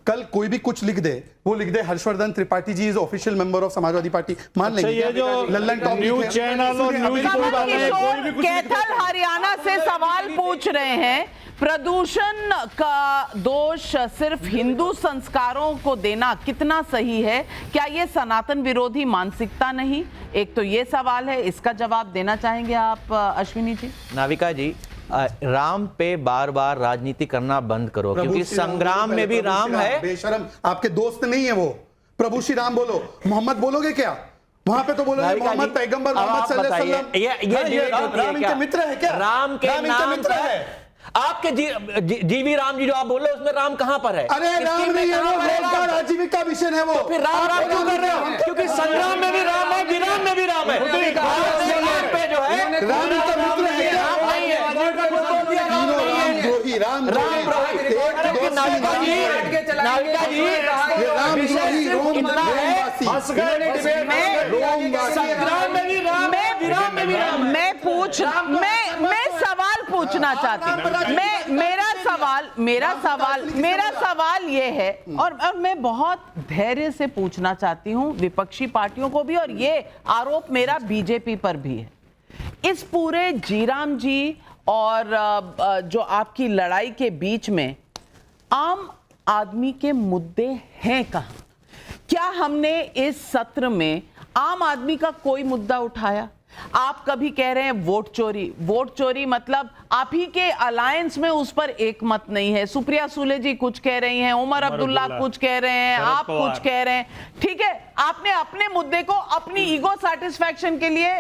Speaker 10: कल कोई भी कुछ लिख दे, वो लिख दे Harshvardhan Tripathi ji is official member of Samajwadi party, मान लेंगे।
Speaker 11: ये जो
Speaker 10: लल्लन टॉप
Speaker 11: न्यूज चैनल और न्यूज
Speaker 4: कैथल हरियाणा से सवाल पूछ रहे हैं,
Speaker 1: प्रदूषण का दोष सिर्फ हिंदू संस्कारों को देना कितना सही है? क्या ये सनातन विरोधी मानसिकता नहीं? एक तो ये सवाल है, इसका जवाब देना चाहेंगे आप अश्विनी जी?
Speaker 9: नाविका जी, राम पे बार बार राजनीति करना बंद करो, क्योंकि संग्राम में भी राम है।
Speaker 10: बेशरम, आपके दोस्त नहीं है वो। प्रभु श्री राम बोलो, मोहम्मद बोलोगे क्या? वहां पे तो बोलोगे मोहम्मद पैगंबर मोहम्मद सल्लल्लाहु अलैहि वसल्लम। राम इनके मित्र है क्या?
Speaker 9: राम इनके मित्र है। आपके जीवी राम जी जो आप बोल रहे हो, उसमें राम कहाँ पर है?
Speaker 10: अरे राम नहीं है वो, रोजगार आजीविका मिशन है वो।
Speaker 9: तो फिर राम क्यों कर रहे हो? क्योंकि संग्राम में भी राम है, विराम में भी राम है। पे जो है
Speaker 10: राम इनका मित्र है क्या?
Speaker 9: राम नहीं है।
Speaker 10: राम नाविका जी, राम इतना है।
Speaker 1: संग्राम में भी राम है, विराम में भी राम है। मैं सवाल पूछना चाहती हूँ। मेरा सवाल ये है, और मैं बहुत धैर्य से पूछना चाहती हूँ विपक्षी पार्टियों को भी, और ये आरोप मेरा बीजेपी पर भी है। इस पूरे जीराम जी और जो आपकी लड़ाई के बीच में आम आदमी के मुद्दे हैं कहाँ? क्या हमने इस सत्र में आम आदमी का कोई मुद्दा उठाया? आप कभी कह रहे हैं वोट चोरी मतलब आप ही के अलायंस में उस पर एक मत नहीं है। सुप्रिया सुले जी कुछ कह रही हैं, उमर अब्दुल्ला कुछ कह रहे हैं, आप कुछ कह रहे हैं। ठीक है, आपने अपने मुद्दे को अपनी ईगो सेटिस्फैक्शन के लिए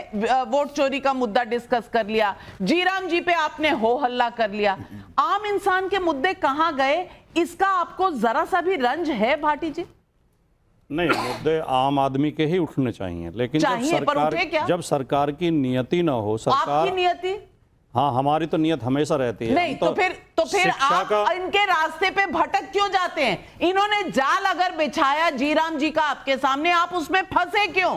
Speaker 1: वोट चोरी का मुद्दा डिस्कस कर लिया, जीराम जी पे आपने हो हल्ला कर लिया। आम इंसान के मुद्दे कहां गए, इसका आपको जरा सा भी रंज है भाटी जी?
Speaker 11: नहीं, मुद्दे आम आदमी के ही उठने चाहिए, लेकिन जब सरकार की नियति ना हो, सरकार
Speaker 1: आपकी नियति?
Speaker 11: हाँ, हमारी तो नियत हमेशा रहती है।
Speaker 1: नहीं तो फिर आप इनके रास्ते पे भटक क्यों जाते हैं? इन्होंने जाल अगर बिछाया जीराम जी का आपके सामने, आप उसमें फंसे क्यों?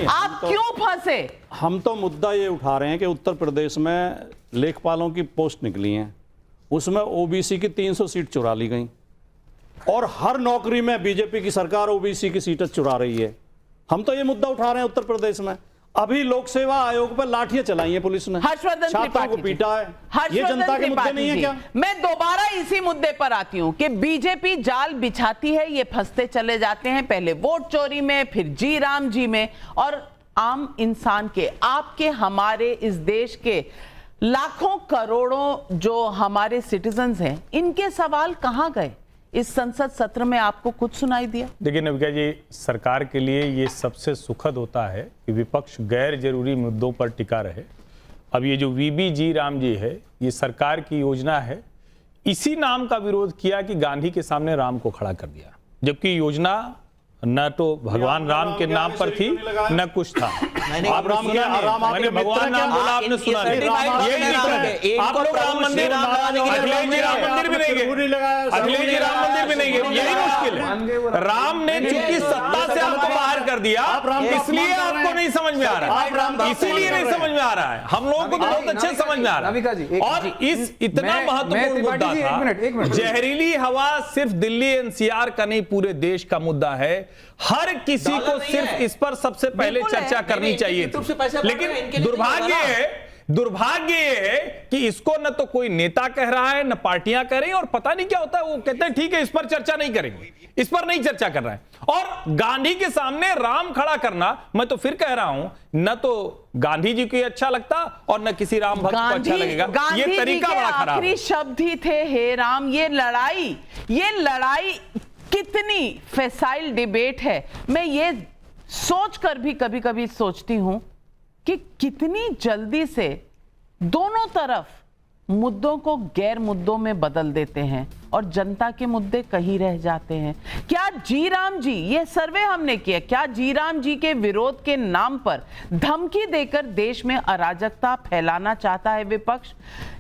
Speaker 1: आप क्यों फंसे?
Speaker 11: हम तो मुद्दा ये उठा रहे हैं कि उत्तर प्रदेश में लेखपालों की पोस्ट निकली हैं, उसमें ओबीसी की 300 सीट चुरा ली गई, और हर नौकरी में बीजेपी की सरकार ओबीसी की सीटें चुरा रही है। हम तो ये मुद्दा उठा रहे हैं उत्तर प्रदेश में। अभी लोक सेवा आयोग पर लाठियां चलाई हैं पुलिस ने, छात्रों को पीटा है। ये जनता के मुद्दे नहीं है क्या?
Speaker 1: मैं दोबारा इसी मुद्दे पर आती हूं कि बीजेपी जाल बिछाती है, ये फंसते चले जाते हैं, पहले वोट चोरी में, फिर जी राम जी में, और आम इंसान के, आपके, हमारे, इस देश के लाखों करोड़ों जो हमारे सिटीजन्स हैं, इनके सवाल कहां गए? इस संसद सत्र में आपको कुछ सुनाई दिया?
Speaker 12: देखिए नविका जी, सरकार के लिए ये सबसे सुखद होता है कि विपक्ष गैर जरूरी मुद्दों पर टिका रहे। अब ये जो वीबी जी राम जी है, ये सरकार की योजना है। इसी नाम का विरोध किया कि गांधी के सामने राम को खड़ा कर दिया, जबकि योजना न तो भगवान राम के नाम पर थी न कुछ था। आप राम के मैंने भगवान नाम बोला, आपने सुना नहीं? आप लोग राम मंदिर, अखिलेश जी राम मंदिर भी नहीं गए, अखिलेश जी राम मंदिर भी नहीं गए, यही मुश्किल है। राम ने चूंकि सत्ता से हमको बाहर कर दिया, इसलिए आपको नहीं समझ में आ रहा है, इसीलिए नहीं समझ में आ रहा है। हम लोगों को बहुत अच्छे समझ में आ रहा है। और इस इतना महत्वपूर्ण मुद्दा था, जहरीली हवा सिर्फ दिल्ली एनसीआर का नहीं, पूरे देश का मुद्दा है। हर किसी को सिर्फ इस पर सबसे पहले चर्चा करनी चाहिए थी, लेकिन दुर्भाग्य ये है कि इसको न तो कोई नेता कह रहा है, न पार्टियां कह रही हैं, और पता नहीं क्या होता है, वो कहते हैं ठीक है इस पर चर्चा नहीं करेंगे, इस पर नहीं चर्चा कर रहा है। और गांधी के सामने राम खड़ा करना, मैं तो फिर कह रहा हूं, न तो गांधी जी को अच्छा लगता और न किसी राम भक्त को अच्छा लगेगा। ये तरीका बड़ा खराब है।
Speaker 1: आखिरी शब्द ही थे हे राम। ये लड़ाई कितनी फैसाइल डिबेट है। मैं ये सोचकर भी कभी कभी सोचती हूं कि कितनी जल्दी से दोनों तरफ मुद्दों को गैर मुद्दों में बदल देते हैं और जनता के मुद्दे कहीं रह जाते हैं। क्या जी राम जी, ये सर्वे हमने किया, क्या जी राम जी के विरोध के नाम पर धमकी देकर देश में अराजकता फैलाना चाहता है विपक्ष?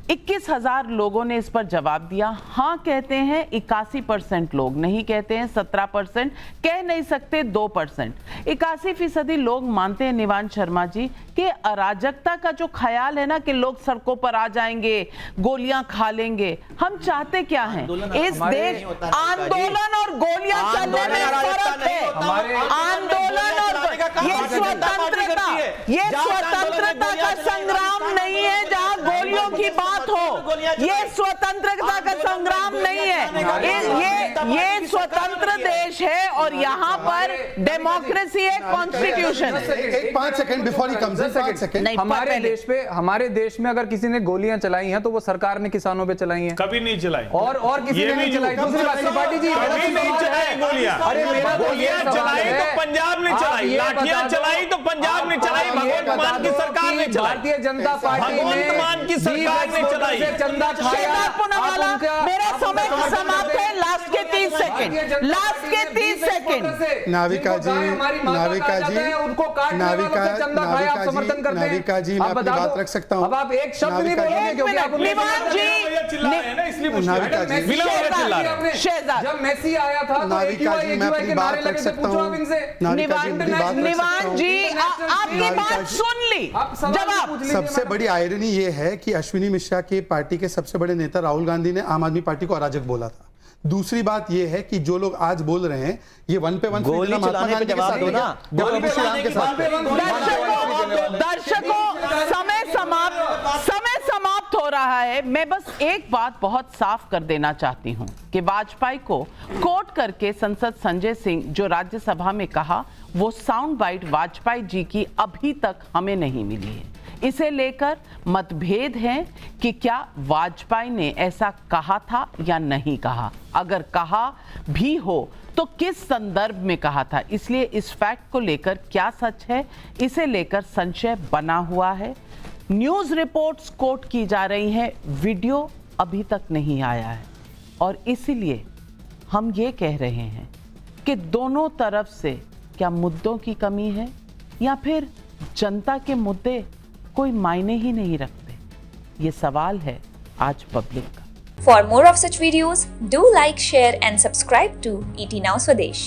Speaker 1: 21,000 लोगों ने इस पर जवाब दिया। हाँ कहते हैं 81% लोग, नहीं कहते हैं 17%, कह नहीं सकते 2%। 81% लोग मानते हैं निवान शर्मा जी कि अराजकता का जो ख्याल है ना कि लोग सड़कों पर आ जाएंगे, गोलियां खा लेंगे, हम चाहते क्या हैं? इस देश आंदोलन और गोलियां चलने में फर्क है। आंदोलन और ये स्वतंत्रता का संग्राम नहीं है जहां गोलियों की बात हो। ये स्वतंत्रता संग्राम नहीं है, ये स्वतंत्र देश है और यहाँ पर डेमोक्रेसी है, कॉन्स्टिट्यूशन है।
Speaker 10: एक 5 second before he comes in, 5 second.
Speaker 13: हमारे देश में अगर किसी ने गोलियां चलाई हैं तो वो सरकार ने किसानों पे चलाई हैं।
Speaker 12: कभी नहीं चलाई
Speaker 13: और किसी ने नहीं चलाई। दूसरी बात, त्रिपाठी जी,
Speaker 12: कभी नहीं चलाई गोलियां।
Speaker 13: अरे मेरा
Speaker 12: गोलियां चलाई तो पंजाब ने चलाई, लाठियां चलाई तो पंजाब ने चलाई, भगवंत मान की सरकार ने चलाई,
Speaker 13: भारतीय जनता पार्टी ने
Speaker 12: भगवंत मान की सरकार ने चलाई।
Speaker 13: चंदा खाया।
Speaker 1: मेरा समय समाप्त है। लास्ट के 30 सेकंड, लास्ट के 30 सेकंड।
Speaker 10: नाविका जी, नाविका जी, नाविका जी, मैं अपनी बात रख सकता हूँ।
Speaker 13: अब आप एक शब्द नहीं बोलेंगे क्योंकि आप
Speaker 1: निवान जी,
Speaker 13: जब मेसी आया था तो
Speaker 10: नाविका जी, मैं अपनी बात रख सकता हूँ।
Speaker 1: निवान जी, आपकी बात सुन ली। जवाब।
Speaker 10: सबसे बड़ी आयरनी ये है कि अश्विनी मिश्रा के पार्टी के सबसे बड़े नेता राहुल गांधी ने आम आदमी पार्टी को अराजक बोला था। दूसरी बात ये है कि जो लोग आज बोल रहे हैं ये 1 पे 1
Speaker 9: गोली चलाने पे जवाब दो ना।
Speaker 1: दर्शकों, समय समाप्त हो रहा है। मैं बस एक बात बहुत साफ कर देना चाहती हूं कि वाजपेयी को कोट करके सांसद संजय सिंह जो राज्यसभा में कहा, वो साउंड बाइट वाजपेयी जी की अभी तक हमें नहीं मिली है। इसे लेकर मतभेद हैं कि क्या वाजपेयी ने ऐसा कहा था या नहीं कहा। अगर कहा भी हो तो किस संदर्भ में कहा था। इसलिए इस फैक्ट को लेकर क्या सच है, इसे लेकर संशय बना हुआ है। न्यूज़ रिपोर्ट्स कोट की जा रही हैं, वीडियो अभी तक नहीं आया है और इसीलिए हम ये कह रहे हैं कि दोनों तरफ से क्या मुद्दों की कमी है या फिर जनता के मुद्दे कोई मायने ही नहीं रखते। ये सवाल है आज पब्लिक का।
Speaker 15: For more of such videos, do like, share and subscribe to ET Now Swadesh.